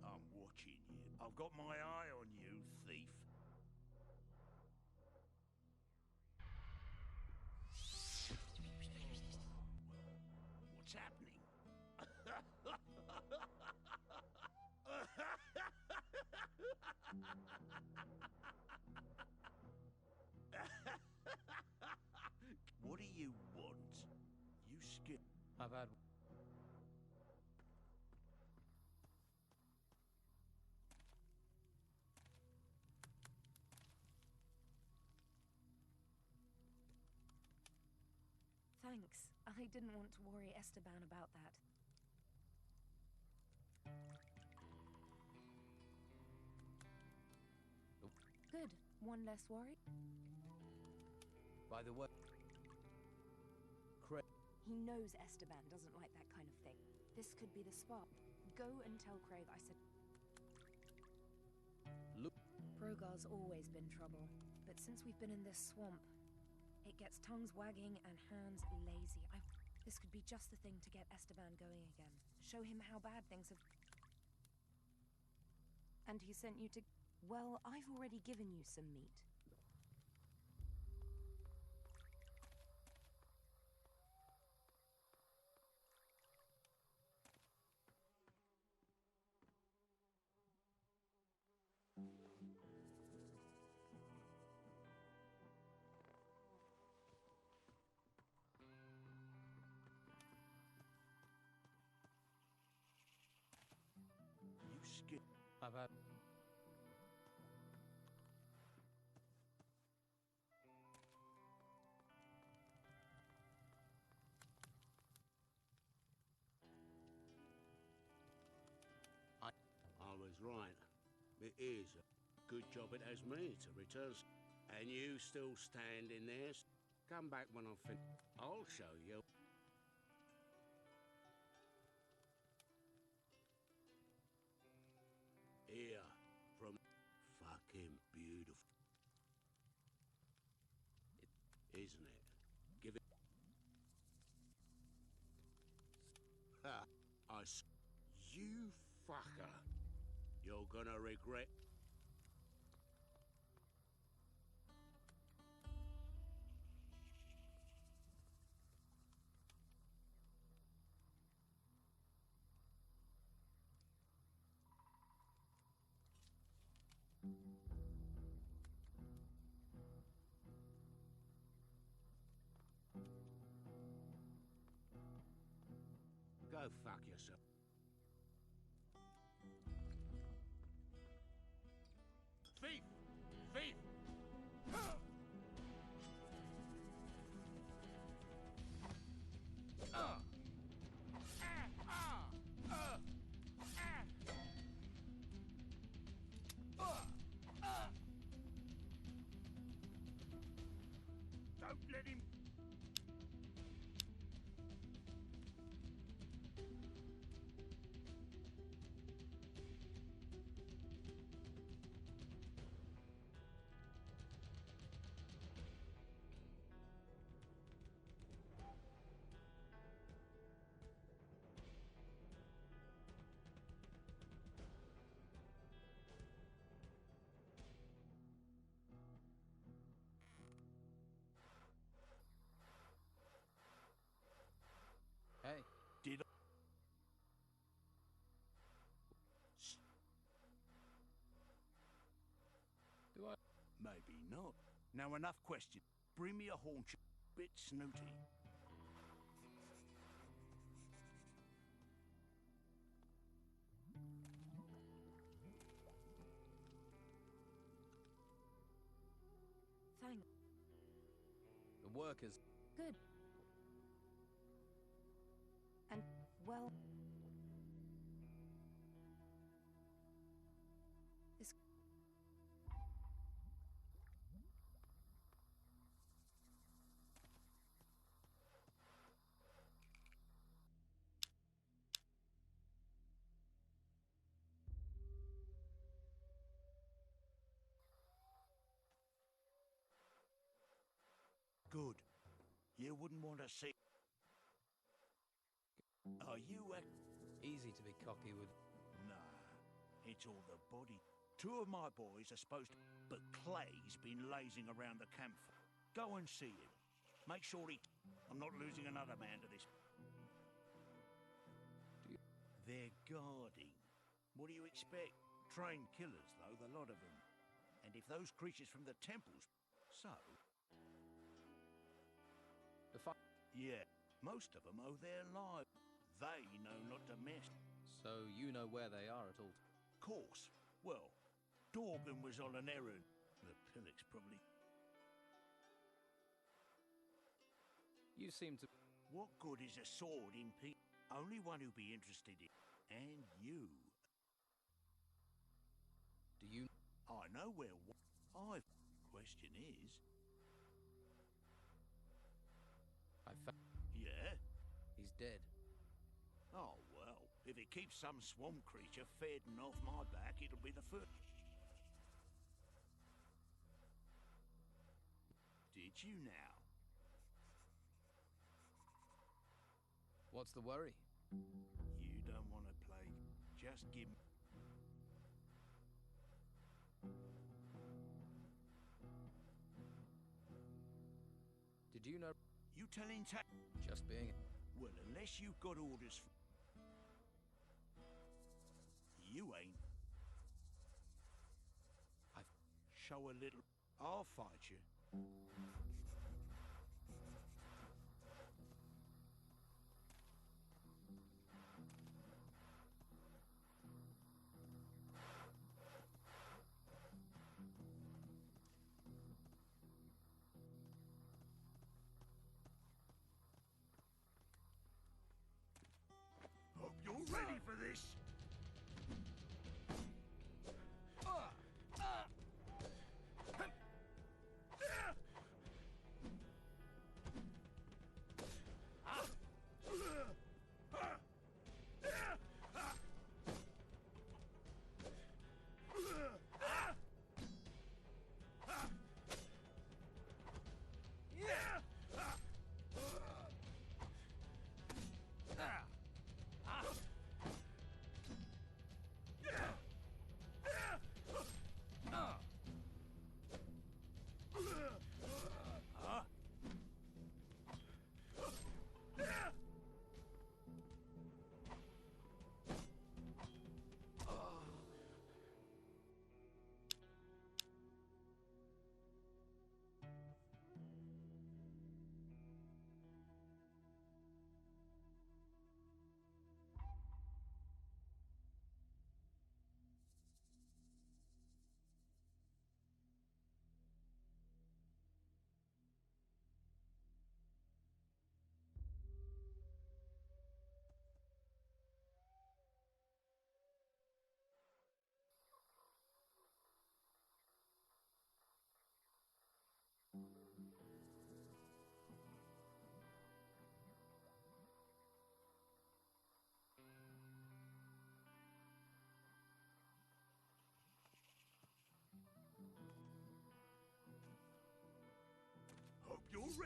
I'm watching you. I've got my eye on you, thief. What's happening? What do you want? You skip. I've had... Thanks. I didn't want to worry Esteban about that. Good. One less worry. By the way... Craig... He knows Esteban doesn't like that kind of thing. This could be the spot. Go and tell Craig I said... Look... Brogar's always been trouble, but since we've been in this swamp, it gets tongues wagging and hands lazy. This could be just the thing to get Esteban going again. Show him how bad things have... And he sent you to... Well, I've already given you some meat. You skip. I've had... I was right. It is a good job it has me to return. And you still standing there? Come back when I'm finished. I'll show you. Here, from fucking beautiful. Isn't it? Give it. Ha! You fucker. You're You're gonna regret. Go fuck yourself. Thief! Thief! Don't let him... Hey. Did I... Do I? Maybe not. Now enough questions. Bring me a haunch. Bit snooty. Thank. The workers. Good. And, well... This... Good. You wouldn't want to see... Are you Easy to be cocky with. Nah, it's all the body. Two of my boys are supposed to... But Clay's been lazing around the campfire. Go and see him. Make sure he... I'm not losing another man to this. They're guarding. What do you expect? Trained killers, though, the lot of them. And if those creatures from the temples... So... Yeah, most of them owe their lives. They know not to mess. So you know where they are at all? Course. Well, Dorgan was on an errand. The Pillocks probably... You seem to... What good is a sword in peace? Only one who'd be interested in... And you. Do you... I know where... I... Question is... I found... Yeah? He's dead. Oh, well, if it keeps some swamp creature fading off my back, it'll be the first. Did you now? What's the worry? You don't want to play. Just give me... Did you know... You telling ta... Just being... Well, unless you've got orders from... You ain't. Show a little... I'll fight you. Hope you're ready for this.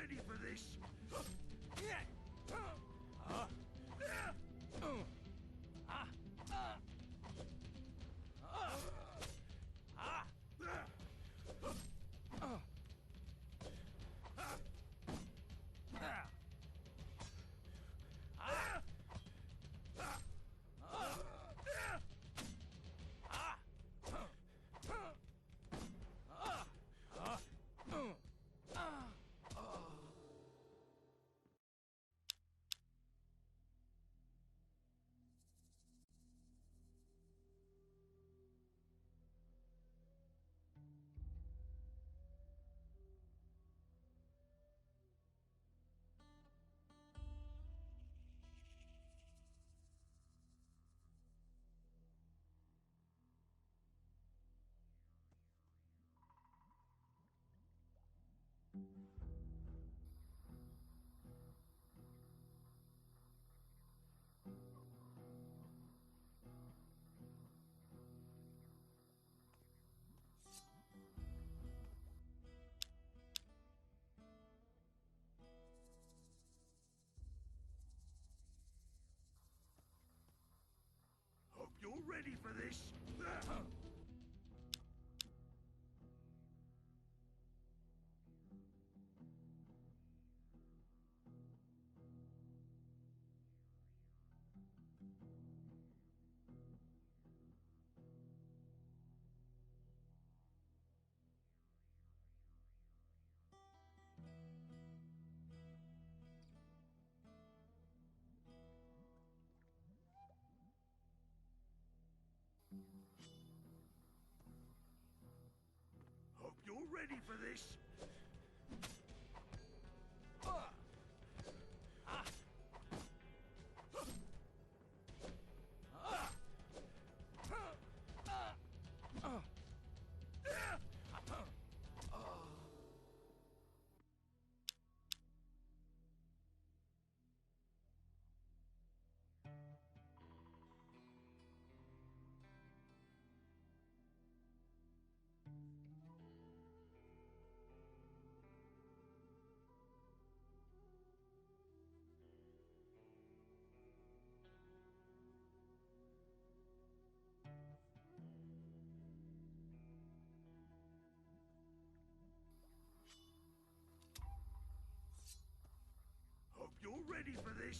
ready for this? Hope you're ready for this. Hope you're ready for this. Hope you're ready for this.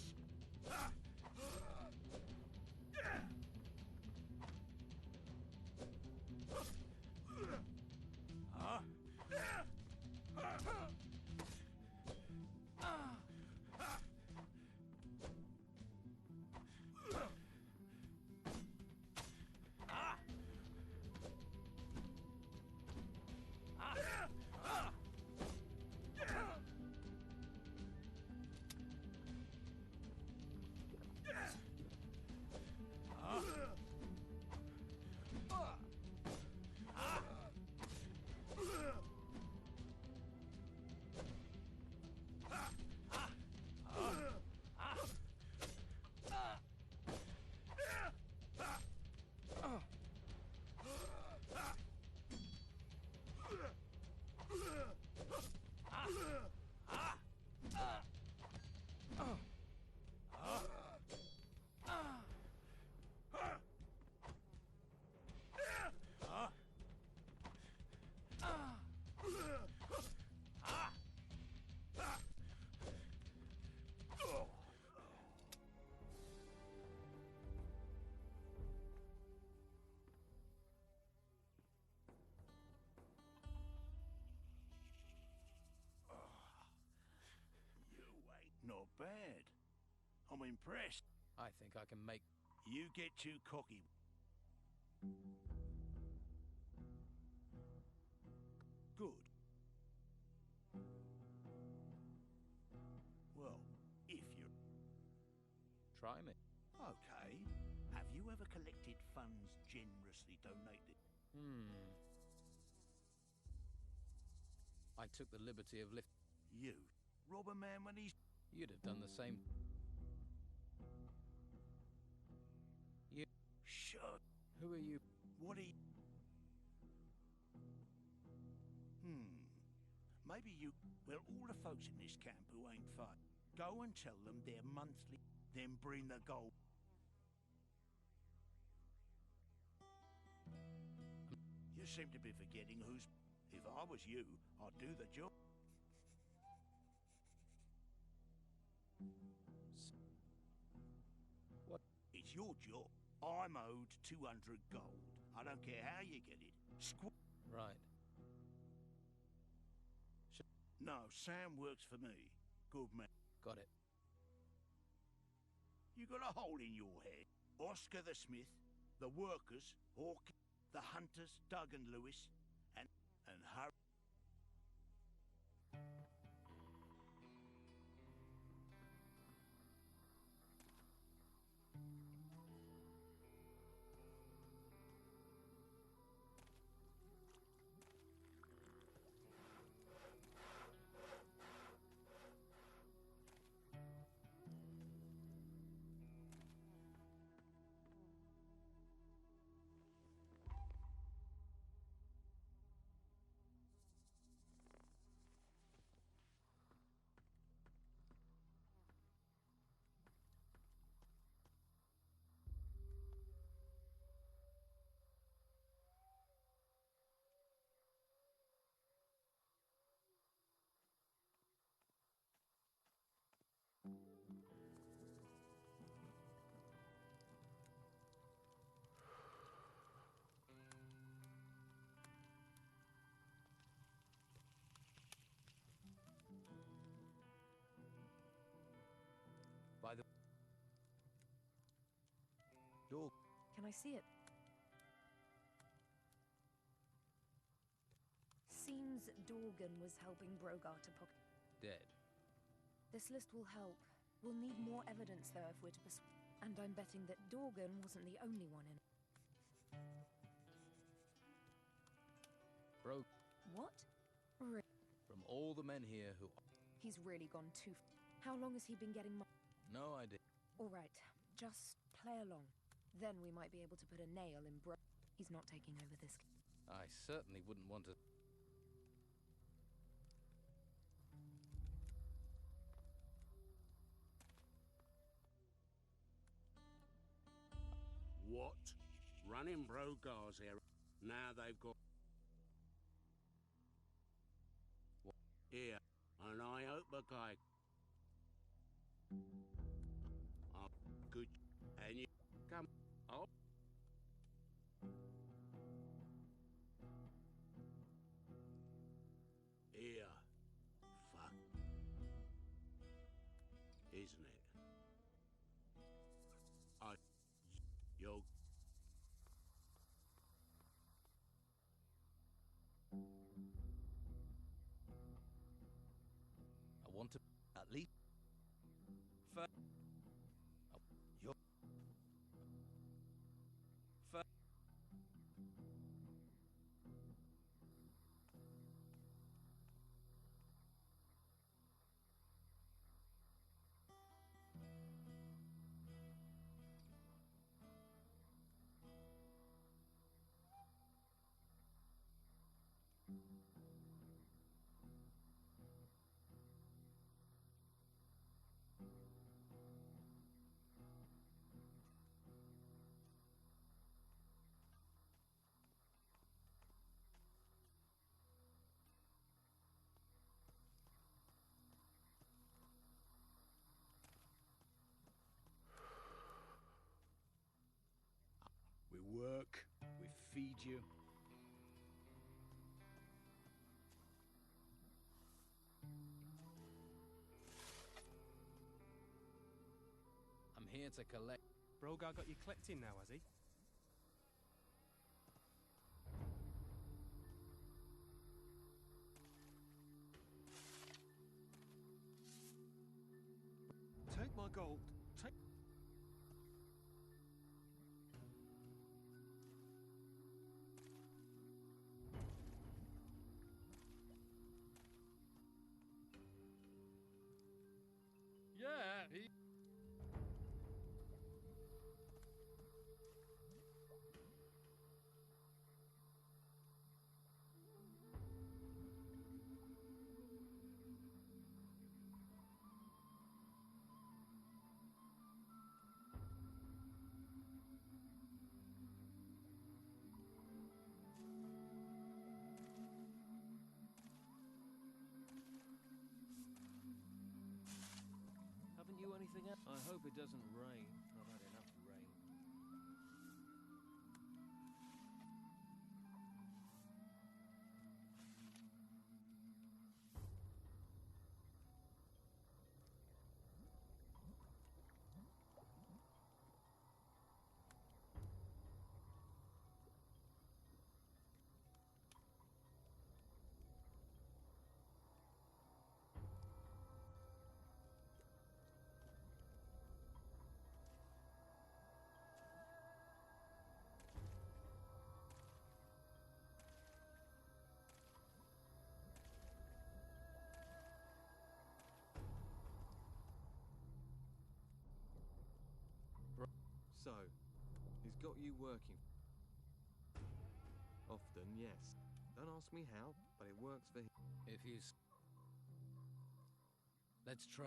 Not bad. I'm impressed. I think I can make... You get too cocky. Good. Well, if you're... Try me. Okay. Have you ever collected funds generously donated? I took the liberty of lift... You rob a man when he's... You'd have done the same. You... Shut. Who are you? What are you... Maybe you... Well, all the folks in this camp who ain't fight, go and tell them they're monthly, then bring the gold. You seem to be forgetting who's... If I was you, I'd do the job. What? It's your job. I'm owed 200 gold. I don't care how you get it. Right. No, Sam works for me. Good man. Got it. You got a hole in your head. Oscar the Smith, the workers, Hawk, the hunters, Doug and Lewis, and Harry. By the door. Can I see it? Seems Dorgan was helping Brogar to pocket. dead. This list will help. We'll need more evidence, though, if we're to persuade. And I'm betting that Dorgan wasn't the only one in. Broke. What? From all the men here who... He's really gone too How long has he been getting No idea. All right, just play along. Then we might be able to put a nail in He's not taking over this. I certainly wouldn't want to... What? Running Brogar's area. Now they've got... Here, and I hope a guy... Good. And you... Come... Oh. Here. Fuck. Isn't it? Yo... I want to... At least... We work, we feed you. I'm here to collect... Brogar got you collecting now, has he? Take my gold. Take... Yeah, he... anything else? I hope it doesn't rain. I've had enough rain. So, he's got you working. Often, yes. Don't ask me how, but it works for him. If he's... Let's try...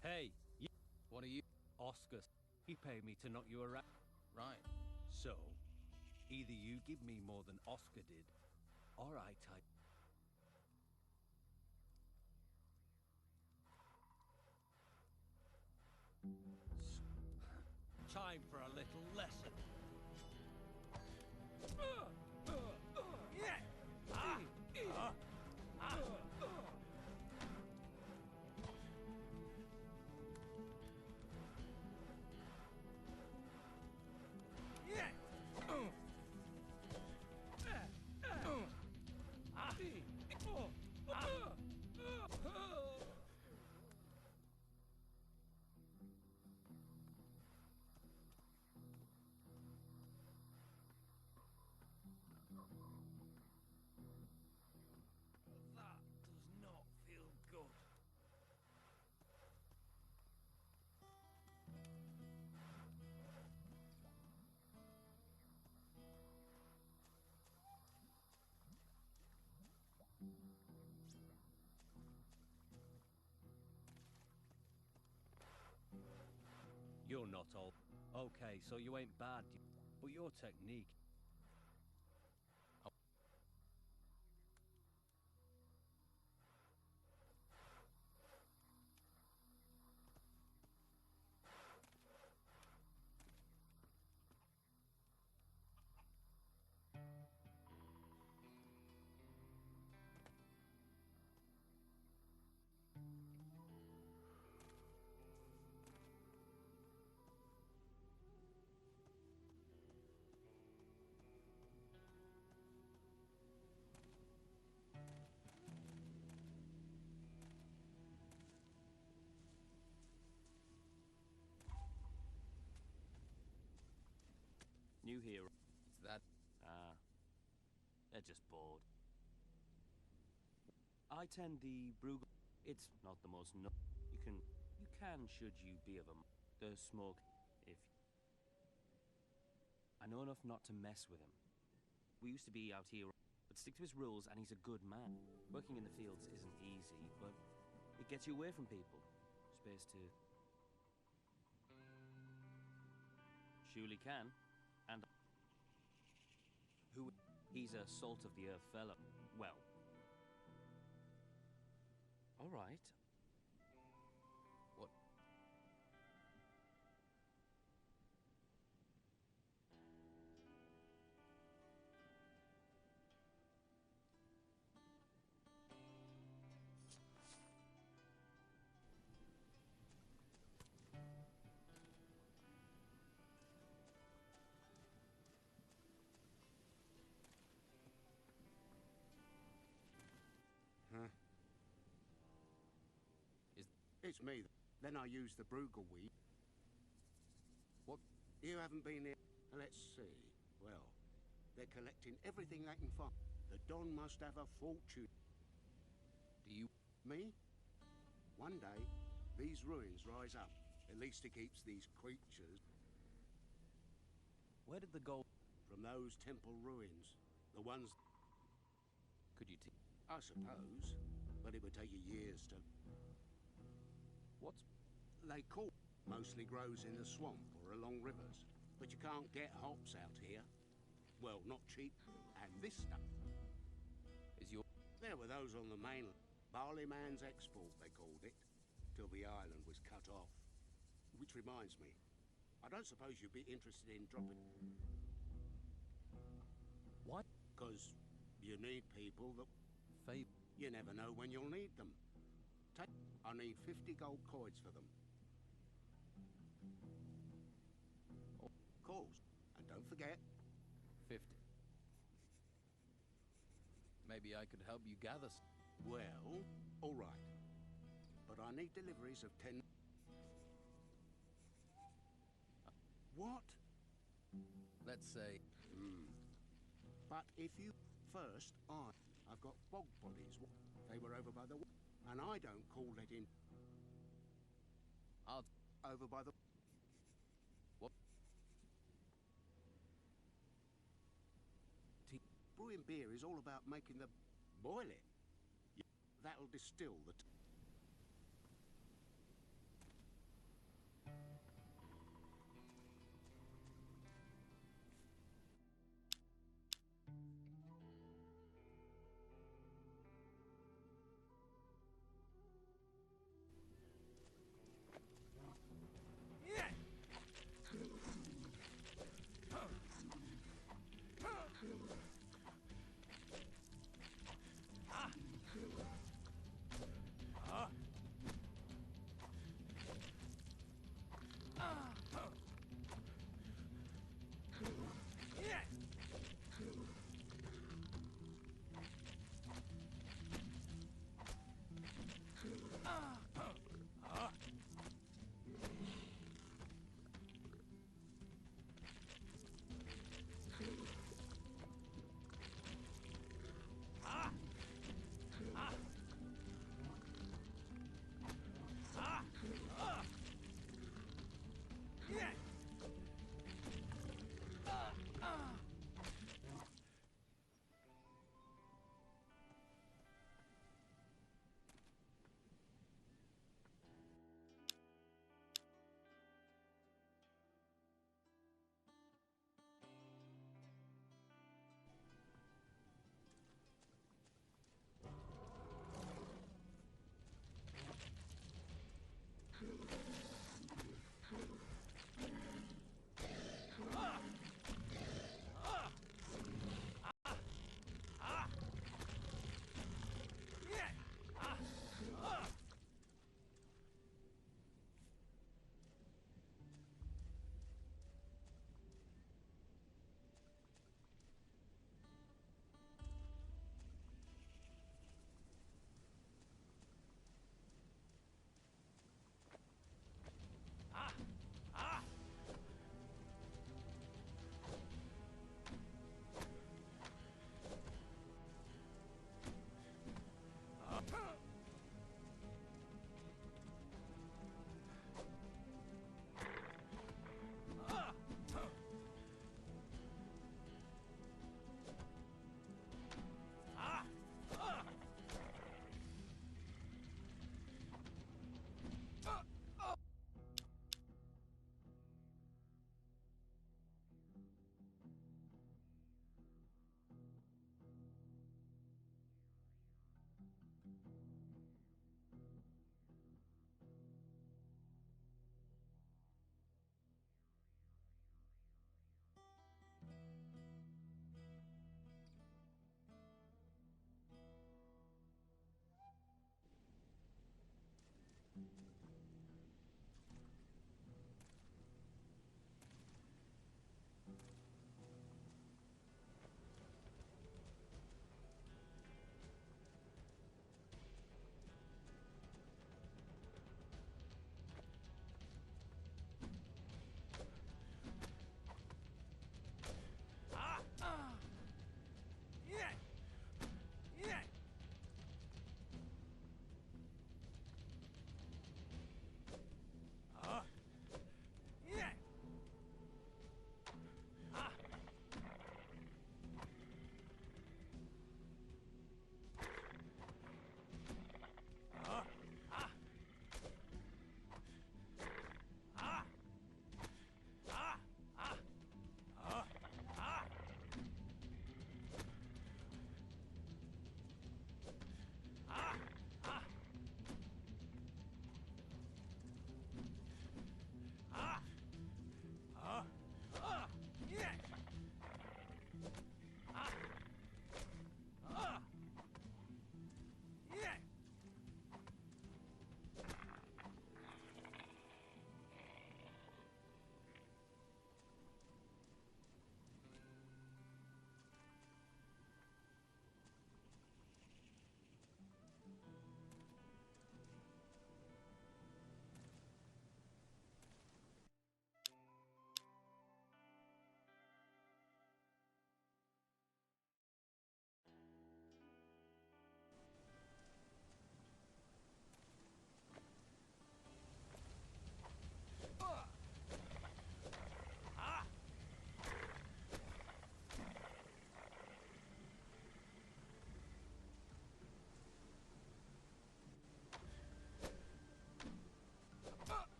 Hey, you... What are you? Oscar. He paid me to knock you around. Right. So, either you give me more than Oscar did, or I type... Time for a little lesson. You're not old. Okay, so you ain't bad, but your technique... New hero. It's that. They're just bored. I tend the Bruegel. It's not the most you can should you be of a the smoke if I know enough not to mess with him. We used to be out here, but stick to his rules and he's a good man. Working in the fields isn't easy, but it gets you away from people. Space to surely can. And who he's a salt of the earth fellow. Well, all right. What? It's me. Then I use the Bruegel weed. What? You haven't been here. Let's see. Well, they're collecting everything they can find. The Don must have a fortune. Do you... Me? One day, these ruins rise up. At least it keeps these creatures... Where did the gold... From those temple ruins. The ones... Could you I suppose, but it would take you years to... What's... They call... Mostly grows in the swamp or along rivers. But you can't get hops out here. Well, not cheap. And this stuff... Is your... There were those on the mainland. Barley Man's Export, they called it. Till the island was cut off. Which reminds me, I don't suppose you'd be interested in dropping... What? Because you need people that... You never know when you'll need them. I need 50 gold coins for them. Of course. And don't forget... 50. Maybe I could help you gather... Well, all right. But I need deliveries of 10... What? Let's say... But if you... First, I've got bog bodies. They were over by the... And I don't call that in... I'll... Over by the... What? Brewing beer is all about making the... Boil it. That'll distill the...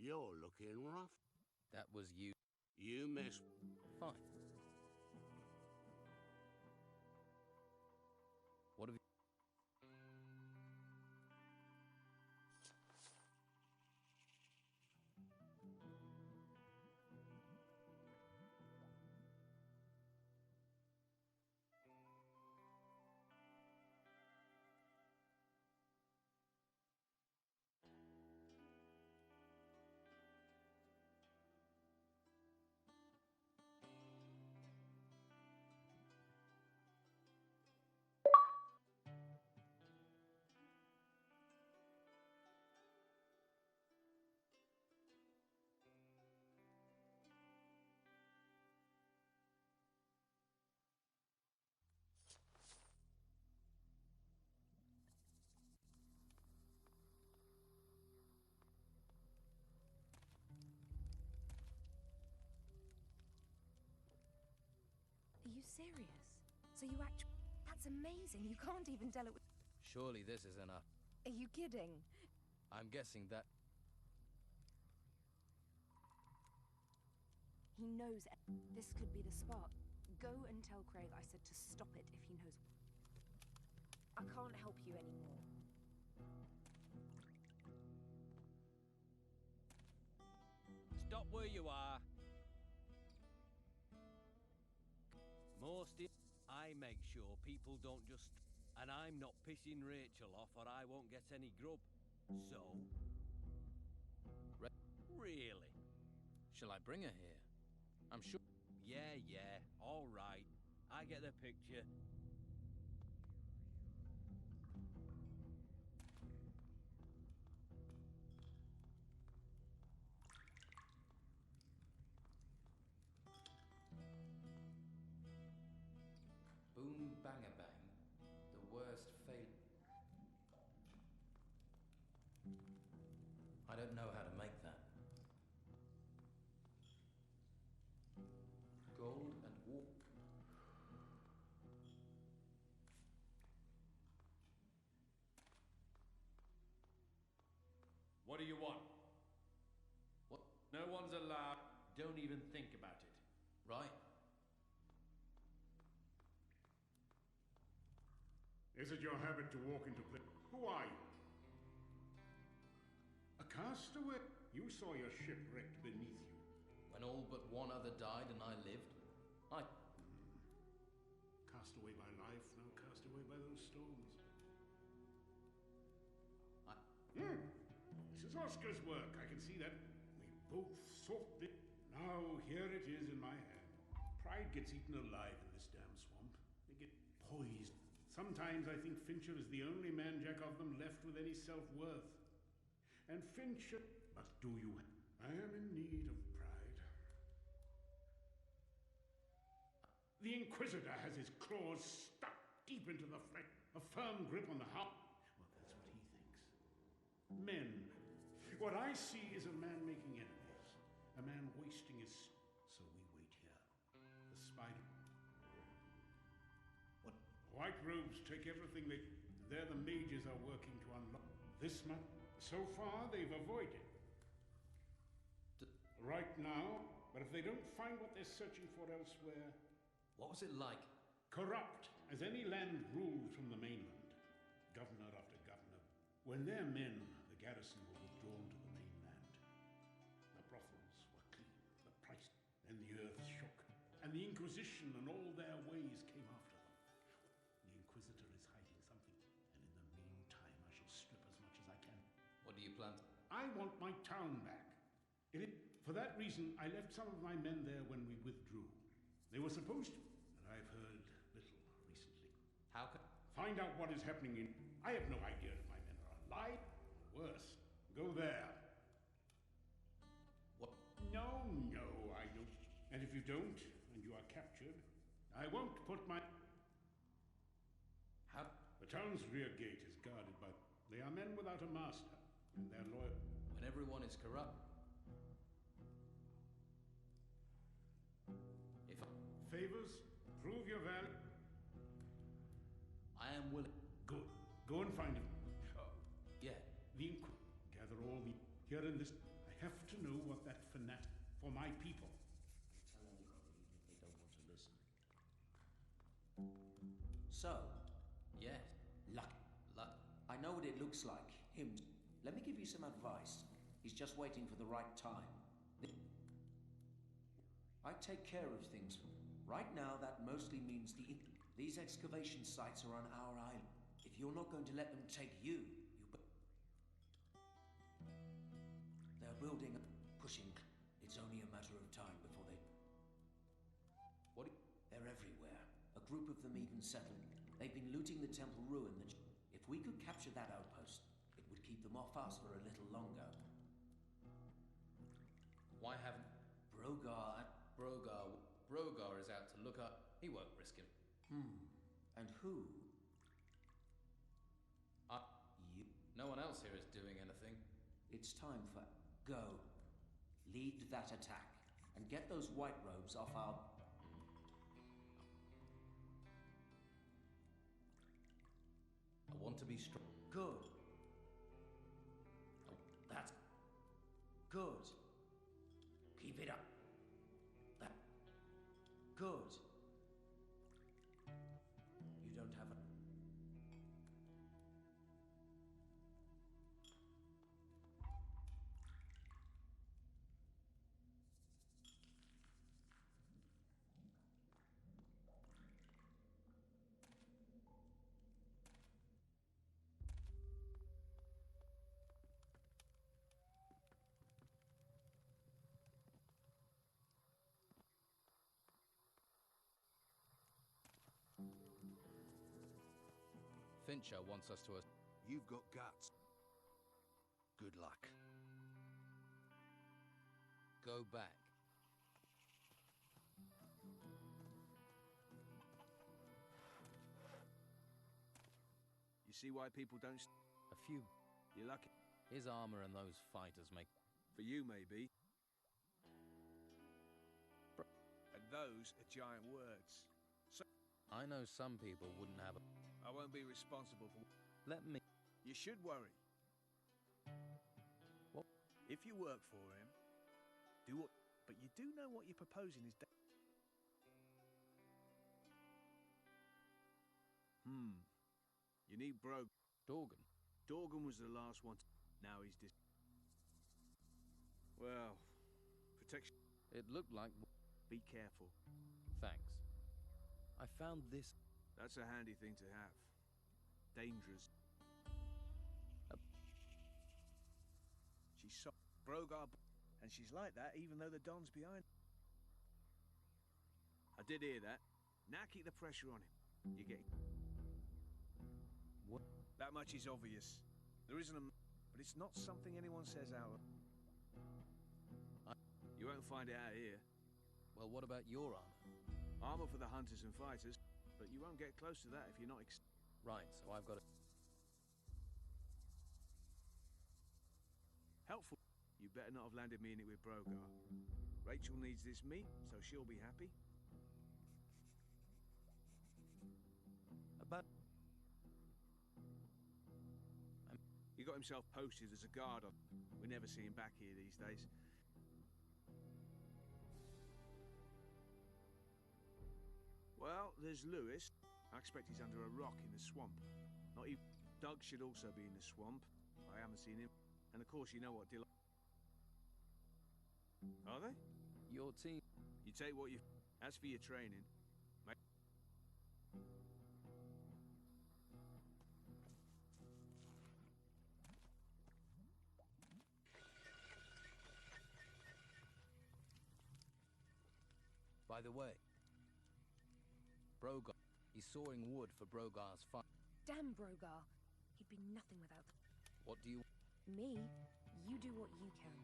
You're looking rough. That was you. You miss... Fine. What have you... Are you serious? So you actually... That's amazing. You can't even tell it with... Surely this is enough. Are you kidding? I'm guessing that... He knows this could be the spark. Go and tell Craig I said to stop it if he knows. I can't help you anymore. Stop where you are. I make sure people don't just... And I'm not pissing Rachel off or I won't get any grub. So... Really? Shall I bring her here? I'm sure... Yeah, all right. I get the picture. Boom bang-a-bang. The worst fate... I don't know how to make that. Gold and walk. What do you want? What? No one's allowed. Don't even think about it. Right. Is it your habit to walk into place? Who are you? A castaway? You saw your ship wrecked beneath you. When all but one other died and I lived, I... Cast away by life, now cast away by those stones. This is Oscar's work, I can see that. We both sought it. Now here it is in my hand. Pride gets eaten alive in this damn swamp. They get poised. Sometimes I think Fincher is the only man-jack of them left with any self-worth. And Fincher... But do you... I am in need of pride. The Inquisitor has his claws stuck deep into the flesh. A firm grip on the heart. Well, that's what he thinks. Men. What I see is a man making enemies. A man wasting his... So we wait here. The spider... What? White robes take everything they... They're the mages are working to unlock. This much... So far, they've avoided. Right now, But if they don't find what they're searching for elsewhere... What was it like? Corrupt, as any land ruled from the mainland. Governor after governor. When their men, the garrison, were withdrawn to the mainland, the brothels were clean, the price, then the earth shook, and the Inquisition and all their ways came after them. The Inquisitor is hiding something, and in the meantime I shall strip as much as I can. What do you plan? I want my town back. For that reason, I left some of my men there when we withdrew. They were supposed to, but I've heard little recently. How can... Find out what is happening in... I have no idea if my men are alive or worse. Go there. What? No, I don't. And if you don't, and you are captured, I won't put my... How? The town's rear gate is guarded by... They are men without a master, and they're loyal. When everyone is corrupt. Favors, prove your value. I am willing. Good. Go and find him. Yeah. Gather all the... Here in this... I have to know what that fanatic... For my people. Tell anybody if they don't want to listen. So? Yes. Luck. I know what it looks like. Him. Let me give you some advice. He's just waiting for the right time. I take care of things. Right now, that mostly means these excavation sites are on our island. If you're not going to let them take you, they're building, pushing. It's only a matter of time before they... They're everywhere. A group of them even settled. They've been looting the temple ruin. If we could capture that outpost, it would keep them off us for a little longer. Why haven't... Brogar is out to look up. He won't risk him. And who? You. No one else here is doing anything. It's time for... Go. Lead that attack. And get those white robes off our... I want to be strong. Good. That's... Good. Keep it up. Good. You don't have a... Fincher wants us to... You've got guts. Good luck. Go back. You see why people don't... A few. You're lucky. His armor and those fighters make... For you, maybe. And those are giant words. So... I know some people wouldn't have a... I won't be responsible for... Let me... You should worry. What? If you work for him, do what... But you do know what you're proposing is... You need Dorgan. Dorgan was the last one. Now he's Well, protection... It looked like... Be careful. Thanks. I found this... That's a handy thing to have. Dangerous. She's so... Brogar... And she's like that even though the Don's behind. I did hear that. Now keep the pressure on him. You're getting... What? That much is obvious. There isn't a... But it's not something anyone says out. You won't find it out here. Well, what about your armor? Armor for the hunters and fighters, but you won't get close to that if you're not... Right, so I've got to... Helpful. You better not have landed me in it with Brogar. Rachel needs this meat, so she'll be happy. But... He got himself posted as a guard on... We never see him back here these days. there's Lewis. I expect he's under a rock in the swamp. Not even... Doug should also be in the swamp. I haven't seen him. And of course you know what Dylan... Are they? Your team... You take what you... As for your training... By the way, Brogar, he's sawing wood for Brogar's fight. Damn Brogar. He'd be nothing without them. What do you... Me? You do what you can.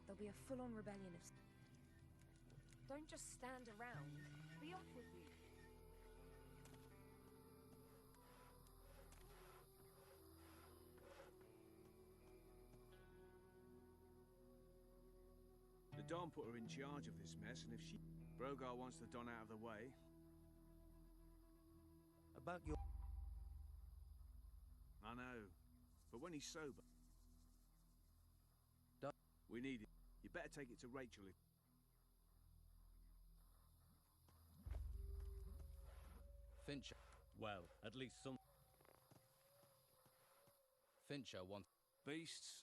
There'll be a full-on rebellion if... Don't just stand around. Be off with you. The Don put her in charge of this mess, and if she... Brogar wants the Don out of the way. About your... I know. But when he's sober... We need it. You better take it to Rachel if... Fincher. Well, at least some... Fincher wants... Beasts?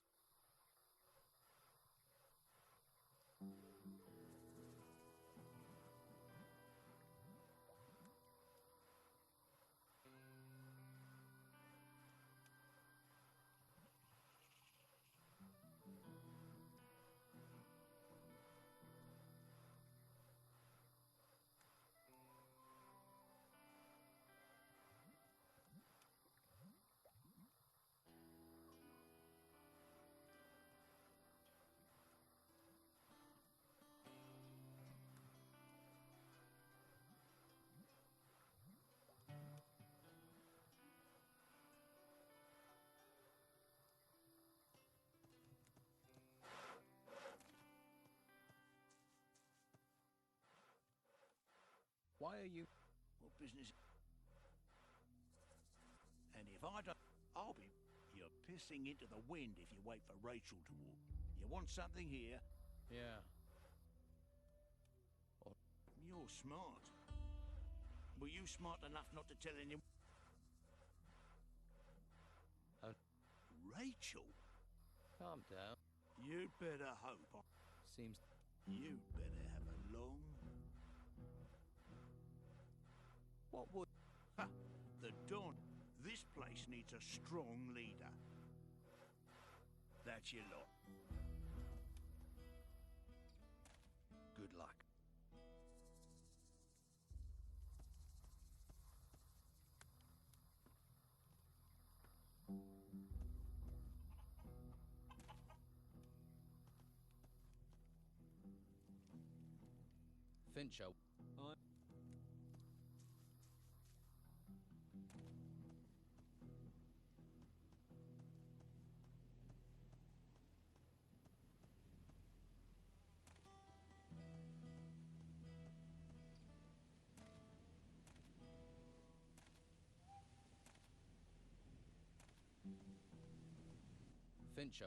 Why are you... What business? And if I don't... I'll be... You're pissing into the wind if you wait for Rachel to walk. You want something here? Yeah. You're smart. Were you smart enough not to tell anyone? Rachel? Calm down. You'd better hope. Seems... You'd better have a long... What would... Ha! The Don. This place needs a strong leader. That's your lot. Good luck. Fincher. Fincher.